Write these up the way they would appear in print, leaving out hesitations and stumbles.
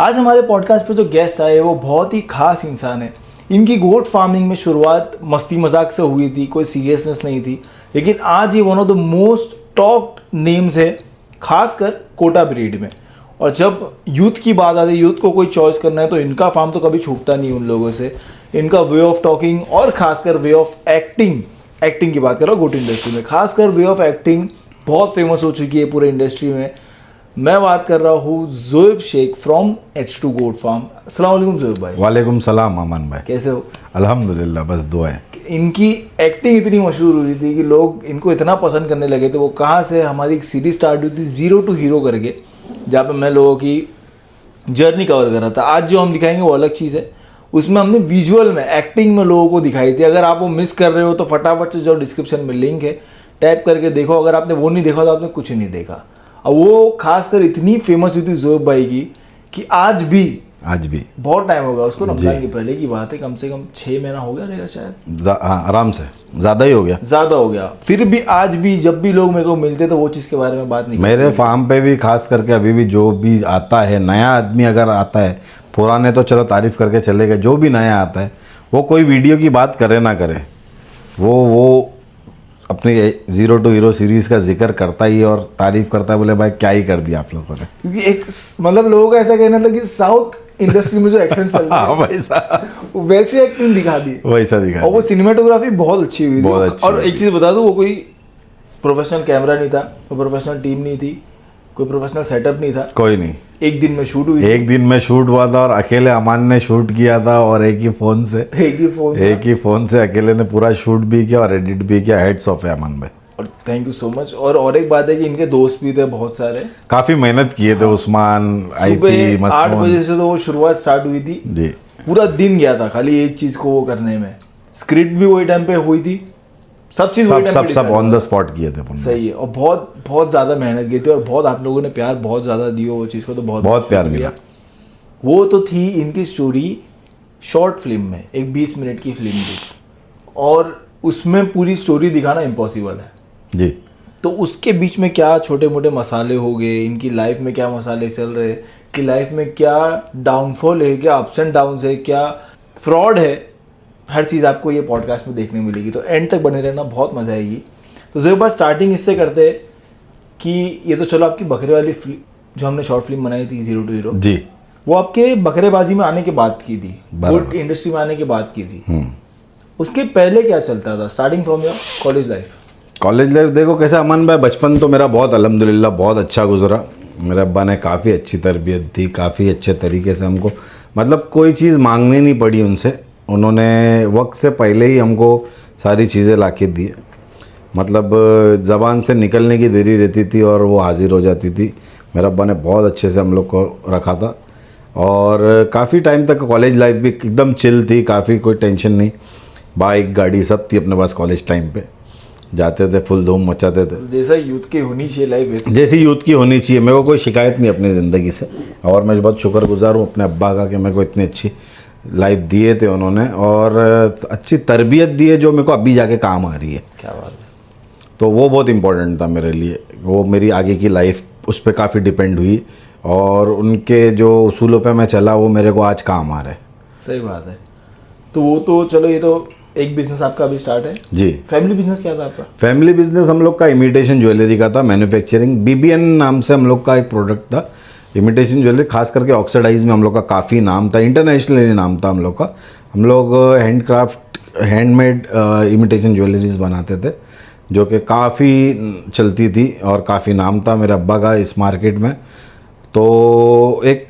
आज हमारे पॉडकास्ट पे जो गेस्ट आए वो बहुत ही खास इंसान है। इनकी गोट फार्मिंग में शुरुआत मस्ती मजाक से हुई थी, कोई सीरियसनेस नहीं थी, लेकिन आज ये one of the most talked names है, खासकर कोटा ब्रीड में। और जब यूथ की बात आती है, यूथ को कोई चॉइस करना है, तो इनका फार्म तो कभी छूटता नहीं उन लोगों से। इनका वे ऑफ टॉकिंग और खासकर वे ऑफ एक्टिंग की बात कर रहा हूँ गोट इंडस्ट्री में, खासकर वे ऑफ एक्टिंग बहुत फेमस हो चुकी है पूरे इंडस्ट्री में। मैं बात कर रहा हूँ Zoeb Shaikh from H2 goat farm. अस्सलाम वालेकुम ज़ोएब भाई। वालेकुम सलाम अमन भाई, कैसे हो? अल्हम्दुलिल्लाह, बस दुआ है। इनकी एक्टिंग इतनी मशहूर हुई थी कि लोग इनको इतना पसंद करने लगे थे। वो कहाँ से हमारी एक सीरीज स्टार्ट हुई थी जीरो टू हीरो करके, जहाँ पे मैं लोगों की जर्नी कवर कर रहा था। आज जो हम दिखाएंगे वो अलग चीज़ है। उसमें हमने विजुअल में, एक्टिंग में लोगों को दिखाई थी। अगर आप वो मिस कर रहे हो तो फटाफट से जो डिस्क्रिप्शन में लिंक है टैप करके देखो। अगर आपने वो नहीं देखा तो आपने कुछ नहीं देखा। अब वो खासकर इतनी फेमस हुई थी ज़ोएब भाई की कि आज भी बहुत टाइम हो गया उसको, रमजान के पहले की बात है, कम से कम 6 महीना हो गया रहेगा शायद। हाँ, आराम से ज़्यादा हो गया। फिर भी आज भी जब भी लोग मेरे को मिलते तो वो चीज़ के बारे में बात नहीं करते। मेरे फार्म पे भी खास करके अभी भी जो भी आता है नया आदमी, अगर आता है, पुराने तो चलो तारीफ़ करके चले गए, जो भी नया आता है वो कोई वीडियो की बात करे ना करे, वो अपनी जीरो टू हीरो सीरीज़ का जिक्र करता ही और तारीफ़ करता है, बोले भाई क्या ही कर दिया आप लोगों ने। क्योंकि एक मतलब लोगों का ऐसा कहना था कि साउथ इंडस्ट्री में जो एक्शन चलता है वैसी एक्टिंग दिखा दी, वैसा दिखा। और वो सिनेमेटोग्राफी बहुत अच्छी हुई थी। अच्छी और एक चीज़ बता दूं, वो कोई प्रोफेशनल कैमरा नहीं था, कोई प्रोफेशनल टीम नहीं थी, कोई प्रोफेशनल सेटअप नहीं था, कोई नहीं। एक दिन में शूट हुई, एक दिन में शूट हुआ था और अकेले अमान ने शूट किया था, और एक ही फ़ोन से अकेले ने पूरा शूट भी किया और एडिट भी किया। हेड्स ऑफ है अमान भाई, और थैंक यू सो मच। और एक बात है कि इनके दोस्त भी थे बहुत सारे, काफ़ी मेहनत किए थे। उस्मान, सुबह 8 बजे से तो वो शुरुआत स्टार्ट हुई थी जी, पूरा दिन गया था खाली एक चीज़ को वो करने में। स्क्रिप्ट भी वही टाइम पे हुई थी, सब ऑन द स्पॉट किए थे। सही है। और बहुत बहुत ज़्यादा मेहनत की थी और बहुत आप लोगों ने प्यार बहुत ज़्यादा दिया वो चीज़ को, तो बहुत प्यार मिला। वो तो थी इनकी स्टोरी शॉर्ट फिल्म में, एक 20 मिनट की फिल्म थी, और उसमें पूरी स्टोरी दिखाना इम्पॉसिबल है जी। तो उसके बीच में क्या छोटे मोटे मसाले हो गए, इनकी लाइफ में क्या मसाले चल रहे, कि लाइफ में क्या डाउनफॉल है, क्या अप्स एंड डाउन्स है, क्या फ्रॉड है, हर चीज़ आपको ये पॉडकास्ट में देखने मिलेगी। तो एंड तक बने रहना, बहुत मज़ा आएगी। तो ज़ोएब भाई, स्टार्टिंग इससे करते हैं कि ये तो चलो आपकी बकरे वाली जो हमने शॉर्ट फिल्म बनाई थी जीरो टू हीरो जी, वो आपके बकरेबाजी में आने के बाद की थी, गोट इंडस्ट्री में आने के बाद की थी। उसके पहले क्या चलता था, starting from your college life? देखो कैसे अमन भाई, बचपन तो मेरा बहुत अल्हम्दुलिल्लाह बहुत अच्छा गुजरा। मेरे अब्बा ने काफ़ी अच्छी तरबियत दी, काफ़ी अच्छे तरीके से हमको, मतलब कोई चीज़ मांगनी नहीं पड़ी उनसे। उन्होंने वक्त से पहले ही हमको सारी चीज़ें ला के दी। मतलब ज़बान से निकलने की देरी रहती थी और वो हाजिर हो जाती थी। मेरे अब्बा ने बहुत अच्छे से हम लोग को रखा था, और काफ़ी टाइम तक कॉलेज लाइफ भी एकदम चिल थी, काफ़ी कोई टेंशन नहीं। बाइक गाड़ी सब थी अपने पास। कॉलेज टाइम पे जाते थे, फुल धूम मचाते थे। जैसा यूथ की होनी चाहिए लाइफ, जैसी यूथ की होनी चाहिए। मेरे को कोई शिकायत नहीं अपनी ज़िंदगी से, और मैं बहुत शुक्रगुजार हूँ अपने अब्बा का कि मेरे को इतनी अच्छी लाइफ दिए थे उन्होंने, और अच्छी तरबियत दी है जो मेरे को अभी जाके काम आ रही है। क्या बात है। तो वो बहुत इम्पोर्टेंट था मेरे लिए। वो मेरी आगे की लाइफ उस पर काफ़ी डिपेंड हुई, और उनके जो उसूलों पे मैं चला वो मेरे को आज काम आ रहा है। सही बात है। तो वो तो चलो, ये तो एक बिजनेस आपका अभी स्टार्ट है जी। फैमिली बिजनेस क्या था आपका? फैमिली बिजनेस हम लोग का इमिटेशन ज्वेलरी का था, मैन्युफैक्चरिंग। BBN नाम से हम लोग का एक प्रोडक्ट था, इमिटेशन ज्वेलरी। खास करके ऑक्सीडाइज में हम लोग का काफ़ी नाम था, इंटरनेशनली नाम था हम लोग का। हम लोग हैंडमेड इमिटेशन ज्वेलरीज बनाते थे, जो कि काफ़ी चलती थी और काफ़ी नाम था मेरे अब्बा का इस मार्केट में। तो एक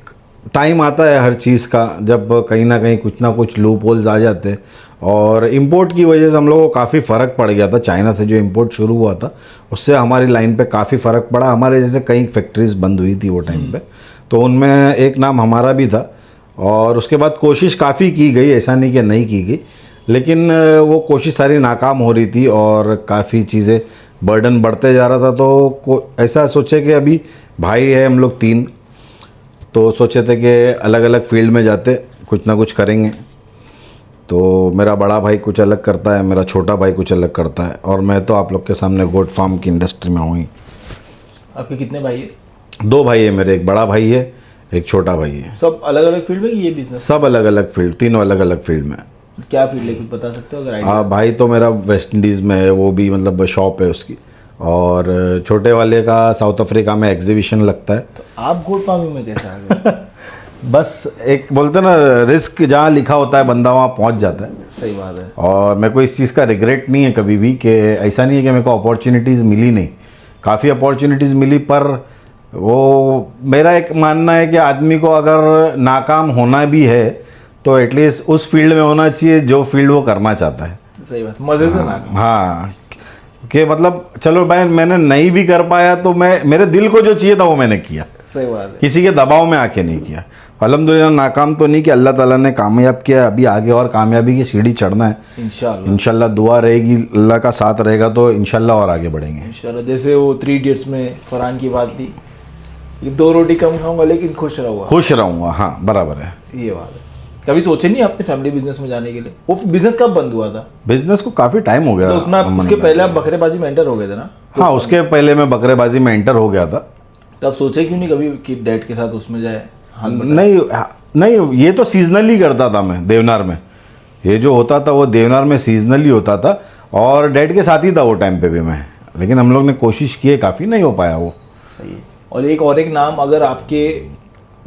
टाइम आता है हर चीज़ का, जब कहीं ना कहीं कुछ ना कुछ लूप होल्स आ जाते, और इंपोर्ट की वजह से हम लोगों को काफ़ी फ़र्क पड़ गया था। चाइना से जो इंपोर्ट शुरू हुआ था उससे हमारी लाइन पे काफ़ी फ़र्क पड़ा। हमारे जैसे कई फैक्ट्रीज़ बंद हुई थी वो टाइम पे, तो उनमें एक नाम हमारा भी था। और उसके बाद कोशिश काफ़ी की गई, ऐसा नहीं कि नहीं की गई, लेकिन वो कोशिश सारी नाकाम हो रही थी और काफ़ी चीज़ें बर्डन बढ़ते जा रहा था। तो ऐसा सोचे कि अभी भाई है हम लोग 3, तो सोचे थे कि अलग अलग फील्ड में जाते, कुछ ना कुछ करेंगे। तो मेरा बड़ा भाई कुछ अलग करता है, मेरा छोटा भाई कुछ अलग करता है, और मैं तो आप लोग के सामने गोट फार्म की इंडस्ट्री में हूँ ही। आपके कितने भाई है? 2 भाई है मेरे, एक बड़ा भाई है, एक छोटा भाई है। सब अलग अलग फील्ड में कि ये बिजनेस? सब अलग अलग फील्ड, तीनों अलग अलग फील्ड में। क्या फील्ड है, कुछ बता सकते हो अगर आइडिया? भाई तो मेरा वेस्ट इंडीज़ में है, वो भी मतलब शॉप है उसकी, और छोटे वाले का साउथ अफ्रीका में एग्जीबिशन लगता है। तो आप गोट फार्मिंग में कैसे आ गए? बस एक बोलते ना, रिस्क जहाँ लिखा होता है बंदा वहाँ पहुँच जाता है। सही बात है। और मेरे को इस चीज़ का रिग्रेट नहीं है कभी भी, कि ऐसा नहीं है कि मेरे को अपॉर्चुनिटीज़ मिली नहीं, काफ़ी अपॉर्चुनिटीज़ मिली, पर वो मेरा एक मानना है कि आदमी को अगर नाकाम होना भी है तो एटलीस्ट उस फील्ड में होना चाहिए जो फील्ड वो करना चाहता है। सही बात, मजे से ना। हाँ, कि मतलब चलो भाई मैंने नहीं भी कर पाया तो मैं, मेरे दिल को जो चाहिए था वो मैंने किया, सही बात है। किसी के दबाव में आके नहीं किया। अल्हम्दुलिल्लाह नाकाम तो नहीं कि अल्लाह ताला ने कामयाब किया, अभी आगे और कामयाबी की सीढ़ी चढ़ना है इंशाल्लाह। इंशाल्लाह। दुआ रहेगी, अल्लाह का साथ रहेगा तो इंशाल्लाह और आगे बढ़ेंगे। इंशाल्लाह। जैसे वो 3 इडियट्स में फरहान की बात थी, ये 2 रोटी कम खाऊंगा लेकिन खुश रहूंगा। खुश रहूँगा, हाँ बराबर है। ये बात है। कभी सोचे नहीं आपने फैमिली बिजनेस में जाने के लिए? वो बिजनेस कब बंद हुआ था? बिजनेस को काफ़ी टाइम हो गया। तो उसमें उसके पहले आप बकरेबाजी में एंटर हो गए थे ना? हाँ, उसके पहले मैं बकरेबाजी में एंटर हो गया था। तो आप सोचे क्यों नहीं कभी कि डैड के साथ उसमें जाए? हाथ बटाए? नहीं, ये तो सीजनली करता था मैं देवनार में। ये जो होता था वो देवनार में सीजनली होता था, और डैड के साथ ही था वो टाइम पे भी मैं, लेकिन हम लोग ने कोशिश की है काफ़ी, नहीं हो पाया वो। सही है। और एक नाम अगर आपके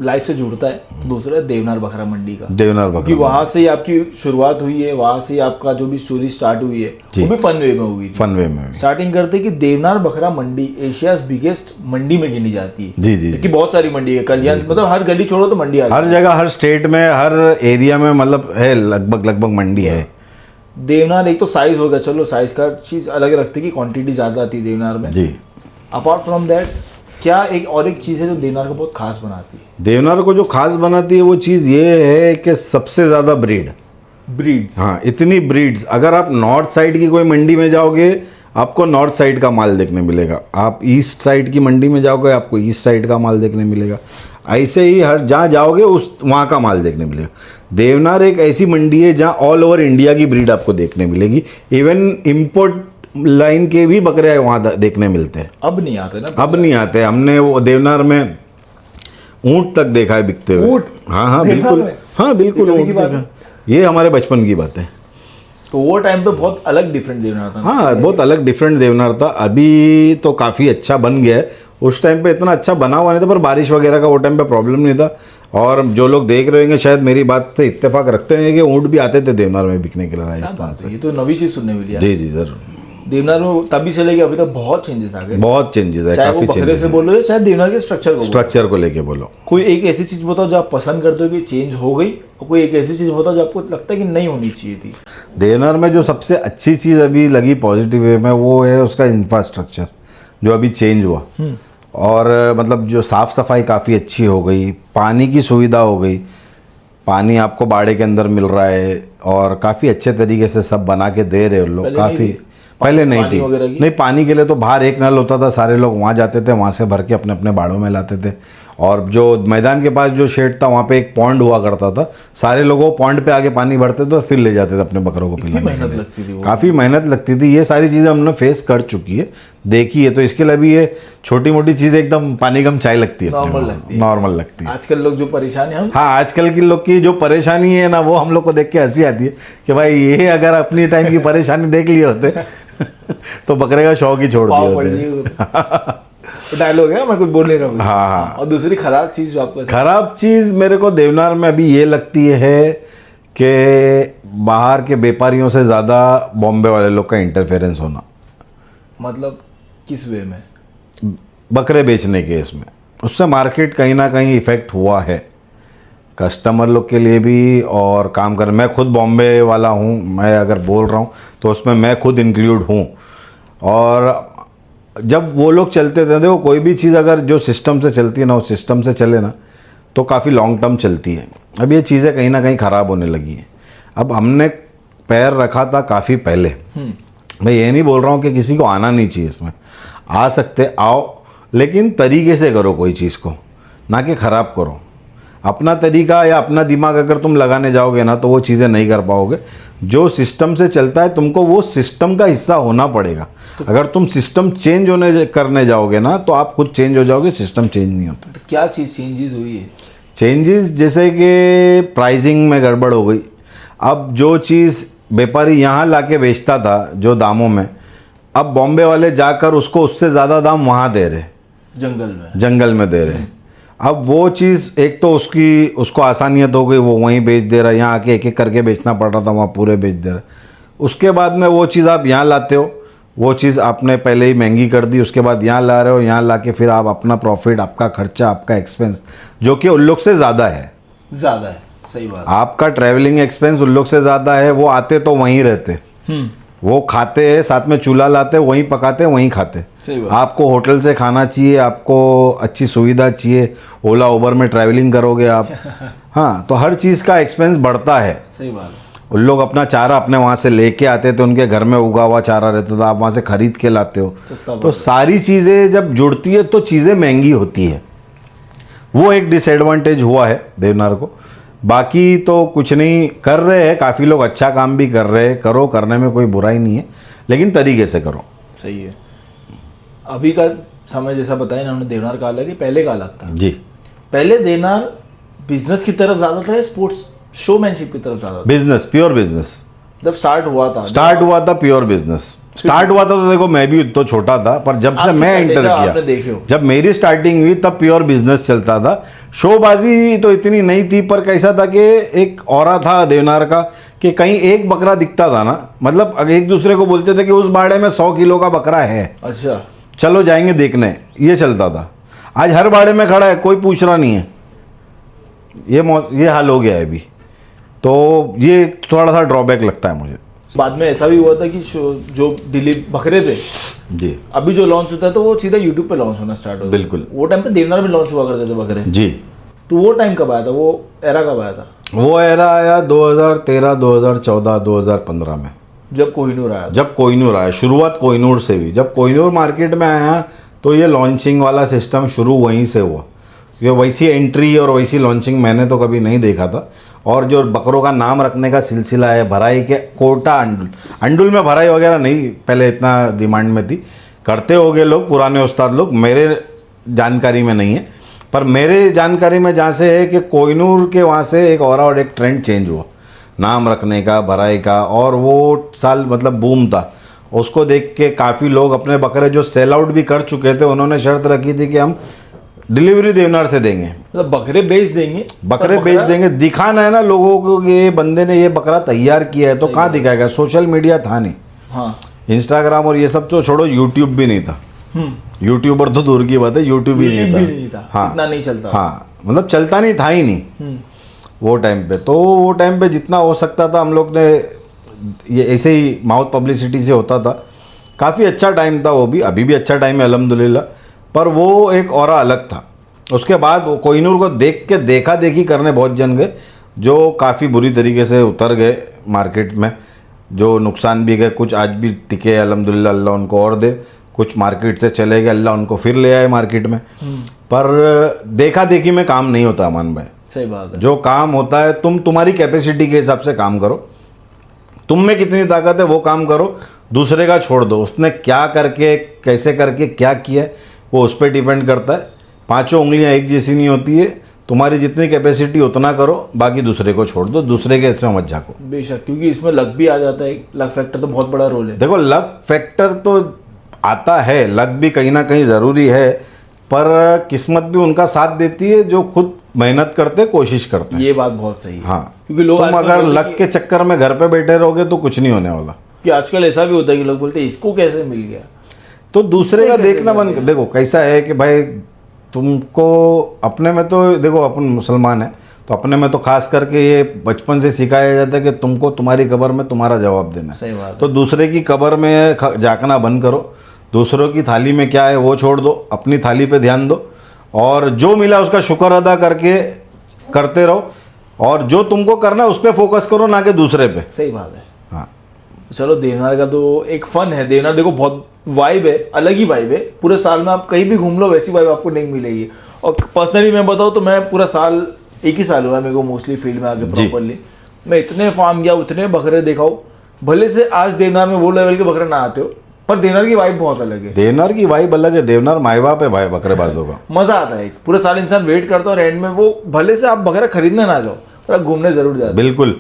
लाइफ से जुड़ता है तो दूसरा है देवनार बकरा मंडी का। देवनार क्योंकि बकरा वहाँ से ही आपकी शुरुआत हुई है, वहाँ से ही आपका जो भी स्टोरी स्टार्ट हुई है वो भी फन वे में हुई थी। फन वे में भी। स्टार्टिंग करते कि देवनार बकरा मंडी एशियाज बिगेस्ट मंडी में गिनी जाती है। जी जी जी। कि बहुत सारी मंडी है, कल्याण मतलब हर गली छोड़ो तो मंडी आ हर जगह, हर स्टेट में, हर एरिया में मतलब है, लगभग मंडी है। देवनार एक तो साइज हो गया, चलो साइज का चीज़ अलग रखते कि क्वांटिटी ज़्यादा आती है देवनार में। जी। अपार्ट फ्रॉम दैट क्या एक चीज़ है जो देवनार को बहुत खास बनाती है? देवनार को जो खास बनाती है वो चीज़ ये है कि सबसे ज़्यादा ब्रीड्स। हाँ, इतनी ब्रीड्स। अगर आप नॉर्थ साइड की कोई मंडी में जाओगे आपको नॉर्थ साइड का माल देखने मिलेगा, आप ईस्ट साइड की मंडी में जाओगे आपको ईस्ट साइड का माल देखने मिलेगा, ऐसे ही हर जहाँ जाओगे उस वहाँ का माल देखने मिलेगा। देवनार एक ऐसी मंडी है जहाँ ऑल ओवर इंडिया की ब्रीड आपको देखने मिलेगी, इवन इम्पोर्ट लाइन के भी बकरे वहाँ देखने मिलते हैं। अब नहीं आते ना? अब नहीं आते। हमने वो देवनार में ऊँट तक देखा है बिकते हुए। ऊँट? हाँ देवनार बिल्कुल, में? हाँ बिल्कुल ये कभी ऊँट की बात देखा। ये हमारे बचपन की बात है। तो वो टाइम पे बहुत अलग डिफरेंट देवनार था ना? हाँ, बहुत अलग डिफरेंट देवनार था। अभी तो काफ़ी अच्छा बन गया है, उस टाइम पे इतना अच्छा बना हुआ नहीं था, पर बारिश वगैरह का वो टाइम पे प्रॉब्लम नहीं था। और जो लोग देख रहे होंगे शायद मेरी बात से इत्तेफाक रखते होंगे कि ऊँट भी आते थे देवनार में बिकने के लिए राजस्थान से। ये तो नवी चीज़ सुनने मिली। जी जी ज़रूर। देवनार में तभी से लेके अभी तक बहुत चेंजेस आ गए। बहुत चेंजेस है, चाहे वो काफ़ी बकरे चेंजेस से बोलो या चाहे देवनार के स्ट्रक्चर को बोलो। स्ट्रक्चर को लेके बोलो। कोई एक ऐसी चीज़ बताओ जो आप पसंद करते हो कि चेंज हो गई, और कोई एक ऐसी चीज़ बताओ जो आपको लगता है कि नहीं होनी चाहिए थी। देवनार में जो सबसे अच्छी चीज़ अभी लगी पॉजिटिव वे में वो है उसका इंफ्रास्ट्रक्चर जो अभी चेंज हुआ, और मतलब जो साफ़ सफाई काफ़ी अच्छी हो गई, पानी की सुविधा हो गई, पानी आपको बाड़े के अंदर मिल रहा है, और काफ़ी अच्छे तरीके से सब बना के दे रहे हैं लोग। पहले काफ़ी नहीं थी? पहले नहीं पानी थी। वगैरह की? नहीं, पानी के लिए तो बाहर एक नल होता था, सारे लोग वहाँ जाते थे, वहाँ से भर के अपने अपने बाड़ों में लाते थे। और जो मैदान के पास जो शेड था वहाँ पे एक पॉन्ड हुआ करता था, सारे लोग वो पॉन्ड पे आगे पानी भरते थे और फिर ले जाते थे अपने बकरों को पिलाने के मेहनत लगती थी लिए। वो। काफ़ी मेहनत लगती थी। ये सारी चीज़ें हमने फेस कर चुकी है, देखी है, तो इसके लिए भी ये छोटी मोटी चीज़ एकदम पानी कम चाय लगती है, नॉर्मल लगती है। नॉर्मल लगती है। आजकल लोग जो परेशान है हम, हाँ, आजकल के लोग की जो परेशानी है ना, वो हम लोग को देख के हंसी आती है कि भाई ये अगर अपनी टाइम की परेशानी देख लिए होते तो बकरे का शौक ही छोड़ दिए पाव पड़ होते। लिए डायलॉग है, मैं कुछ बोल नहीं रहा हूँ। हाँ हाँ। और दूसरी खराब चीज़ जो आपको खराब चीज़ मेरे को देवनार में अभी ये लगती है कि बाहर के व्यापारियों से ज़्यादा बॉम्बे वाले लोग का इंटरफेरेंस होना, मतलब किस वे में? बकरे बेचने के इसमें, उससे मार्केट कहीं ना कहीं इफ़ेक्ट हुआ है कस्टमर लोग के लिए भी। और काम कर, मैं खुद बॉम्बे वाला हूँ, मैं अगर बोल रहा हूँ तो उसमें मैं खुद इंक्लूड हूँ। और जब वो लोग चलते थे, देखो कोई भी चीज़ अगर जो सिस्टम से चलती है ना, उस सिस्टम से चले ना तो काफ़ी लॉन्ग टर्म चलती है। अब ये चीज़ें कहीं ना कहीं ख़राब होने लगी हैं। अब हमने पैर रखा था काफ़ी पहले, मैं ये नहीं बोल रहा हूँ कि किसी को आना नहीं चाहिए, इसमें आ सकते, आओ, लेकिन तरीके से करो कोई चीज़ को, ना कि ख़राब करो। अपना तरीका या अपना दिमाग अगर तुम लगाने जाओगे ना तो वो चीज़ें नहीं कर पाओगे। जो सिस्टम से चलता है तुमको वो सिस्टम का हिस्सा होना पड़ेगा। अगर तुम सिस्टम करने जाओगे ना तो आप खुद चेंज हो जाओगे, सिस्टम चेंज नहीं होता। तो क्या चीज़ चेंजेस हुई है? चेंजेस जैसे कि प्राइसिंग में गड़बड़ हो गई। अब जो चीज़ व्यापारी यहाँ लाके बेचता था जो दामों में, अब बॉम्बे वाले जाकर उसको उससे ज़्यादा दाम वहाँ दे रहे, जंगल में दे रहे। अब वो चीज़ एक तो उसको आसानियत हो गई, वो वहीं बेच दे रहा है, यहाँ आके एक एक करके बेचना पड़ रहा था, वहाँ पूरे बेच दे रहा है। उसके बाद में वो चीज़ आप यहाँ लाते हो, वो चीज़ आपने पहले ही महंगी कर दी, उसके बाद यहाँ ला रहे हो, यहाँ ला के फिर आप अपना प्रॉफिट, आपका खर्चा, आपका एक्सपेंस जो कि उन लोग से ज़्यादा है, सही बात। आपका ट्रैवलिंग एक्सपेंस उन लोग से ज़्यादा है। वो आते तो वहीं रहते, वो खाते हैं, साथ में चूल्हा लाते, वहीं पकाते, वहीं खाते। आपको होटल से खाना चाहिए, आपको अच्छी सुविधा चाहिए, ओला उबर में ट्रैवलिंग करोगे आप हाँ, तो हर चीज़ का एक्सपेंस बढ़ता है। सही बात है। उन लोग अपना चारा अपने वहाँ से लेके आते थे, उनके घर में उगा हुआ चारा रहता था, आप वहाँ से खरीद के लाते हो। तो सारी चीज़ें जब जुड़ती है तो चीज़ें महंगी होती है, वो एक डिसएडवांटेज हुआ है देवनार को। बाकी तो कुछ नहीं, कर रहे हैं काफ़ी लोग, अच्छा काम भी कर रहे हैं, करो, करने में कोई बुराई नहीं है, लेकिन तरीके से करो। सही है। अभी का समय जैसा बताया ना उन्होंने, देवनार का अलग है, पहले का अलग था जी। पहले देवनार बिजनेस की तरफ ज़्यादा था, स्पोर्ट्स शोमैनशिप की तरफ ज़्यादा था? Business, pure business. जब स्टार्ट हुआ था प्योर बिजनेस स्टार्ट हुआ था, तो देखो मैं भी तो छोटा था, पर जब से मैं एंटर किया, जब मेरी स्टार्टिंग हुई तब प्योर बिजनेस चलता था। शोबाजी तो इतनी नहीं थी, पर कैसा था कि एक ऑरा था देवनार का कि कहीं एक बकरा दिखता था ना, मतलब एक दूसरे को बोलते थे कि उस बाड़े में 100 किलो का बकरा है, अच्छा चलो जाएंगे देखने, ये चलता था। आज हर बाड़े में खड़ा है, कोई पूछ रहा नहीं है, ये हाल हो गया है अभी। तो ये थोड़ा सा ड्रॉबैक लगता है मुझे। बाद में ऐसा भी हुआ था कि जो दिल्ली बकरे थे जी, अभी जो लॉन्च होता है तो वो सीधा यूट्यूब पे लॉन्च होना स्टार्ट होता है। बिल्कुल। वो टाइम पे देवनार में लॉन्च हुआ करते थे बकरे जी। तो वो टाइम कब आया था, वो एरा कब आया था? वो एरा आया 2013, 2014, 2015 में, जब कोहिनूर आया था। जब कोहिनूर आया, शुरुआत कोहिनूर से हुई। जब कोहिनूर मार्केट में आया तो ये लॉन्चिंग वाला सिस्टम शुरू वहीं से हुआ। ये वैसी एंट्री और वैसी लॉन्चिंग मैंने तो कभी नहीं देखा था। और जो बकरों का नाम रखने का सिलसिला है, भराई के कोटा, अंडुल में भराई वगैरह नहीं पहले इतना डिमांड में थी, करते होंगे लोग, पुराने उस्ताद लोग, मेरे जानकारी में नहीं है। पर मेरे जानकारी में जहाँ से है कि कोहिनूर के वहाँ से एक और एक ट्रेंड चेंज हुआ नाम रखने का, भराई का, और वो साल मतलब बूम था। उसको देख के काफ़ी लोग अपने बकरे जो सेल आउट भी कर चुके थे, उन्होंने शर्त रखी थी कि हम डिलीवरी देवनार से देंगे, मतलब बकरे बेच देंगे, बकरे बेच देंगे। दिखाना है ना लोगों को कि ये बंदे ने ये बकरा तैयार किया है, तो कहाँ दिखाएगा? सोशल मीडिया था नहीं, हाँ, इंस्टाग्राम और ये सब तो छोड़ो, यूट्यूब भी नहीं था। यूट्यूबर तो दूर की बात है, यूट्यूब भी नहीं था। हाँ, इतना नहीं चलता। हाँ, मतलब चलता नहीं था ही नहीं वो टाइम पे। तो वो टाइम पे जितना हो सकता था हम लोग ने, ये ऐसे ही माउथ पब्लिसिटी से होता था। काफ़ी अच्छा टाइम था वो भी, अभी भी अच्छा टाइम है अल्हम्दुलिल्लाह, पर वो एक औरा अलग था। उसके बाद वो कोहिनूर को देख के देखा देखी करने बहुत जन गए, जो काफ़ी बुरी तरीके से उतर गए मार्केट में, जो नुकसान भी गए। कुछ आज भी टिके अल्हम्दुलिल्लाह, अल्लाह उनको और दे। कुछ मार्केट से चले गए, अल्लाह उनको फिर ले आए मार्केट में। पर देखा देखी में काम नहीं होता अमान भाई, सही बात है। जो काम होता है, तुम्हारी कैपेसिटी के हिसाब से काम करो, तुम में कितनी ताकत है वो काम करो, दूसरे का छोड़ दो। उसने क्या करके, कैसे करके, क्या किया, वो उस पर डिपेंड करता है। पांचों उंगलियां एक जैसी नहीं होती है, तुम्हारी जितनी कैपेसिटी उतना करो, बाकी दूसरे को छोड़ दो, दूसरे के इसमें मत झाको। बेशक, क्योंकि इसमें लक भी आ जाता है, लक फैक्टर तो बहुत बड़ा रोल है। देखो, लक फैक्टर तो आता है, लक भी कहीं ना कहीं ज़रूरी है, पर किस्मत भी उनका साथ देती है जो खुद मेहनत करते, कोशिश करते हैं। ये बात बहुत सही है। हाँ, क्योंकि लोग तुम अगर लक के चक्कर में घर पे बैठे रहोगे तो कुछ नहीं होने वाला। कि आजकल ऐसा भी होता है कि लोग बोलते हैं इसको कैसे मिल गया, तो दूसरे का देखना बंद। देखो कैसा है कि भाई तुमको अपने में तो देखो, अपन मुसलमान हैं तो अपने में तो खास करके ये बचपन से सिखाया जाता है कि तुमको तुम्हारी कब्र में तुम्हारा जवाब देना है। सही बात है। तो दूसरे की कब्र में झांकना बंद करो, दूसरों की थाली में क्या है वो छोड़ दो, अपनी थाली पे ध्यान दो, और जो मिला उसका शुक्र अदा करके करते रहो, और जो तुमको करना है उस पर फोकस करो, ना कि दूसरे पे। सही बात है। हाँ, चलो, देवनार का तो एक फन है। देवनार देखो बहुत वाइब है, अलग ही वाइब है। पूरे साल में आप कहीं भी घूम लो वैसी वाइब आपको नहीं मिलेगी। और पर्सनली मैं बताऊँ तो मैं पूरा साल, एक ही साल हुआ मेरे को मोस्टली फील्ड में आके प्रॉपरली, मैं इतने फार्म गया, उतने बकरे देखा हो। भले से आज देवनार में वो लेवल के बकरे ना आते हो, पर देवनार की वाइब बहुत अलग है, देवनार की वाइब अलग है। देवनार माई बाप है भाई बकरेबाजों का। मजा आता है। पूरे साल इंसान वेट करता है और एंड में वो भले से आप बकरा खरीदने ना जाओ पर आप घूमने जरूर जाते बिल्कुल,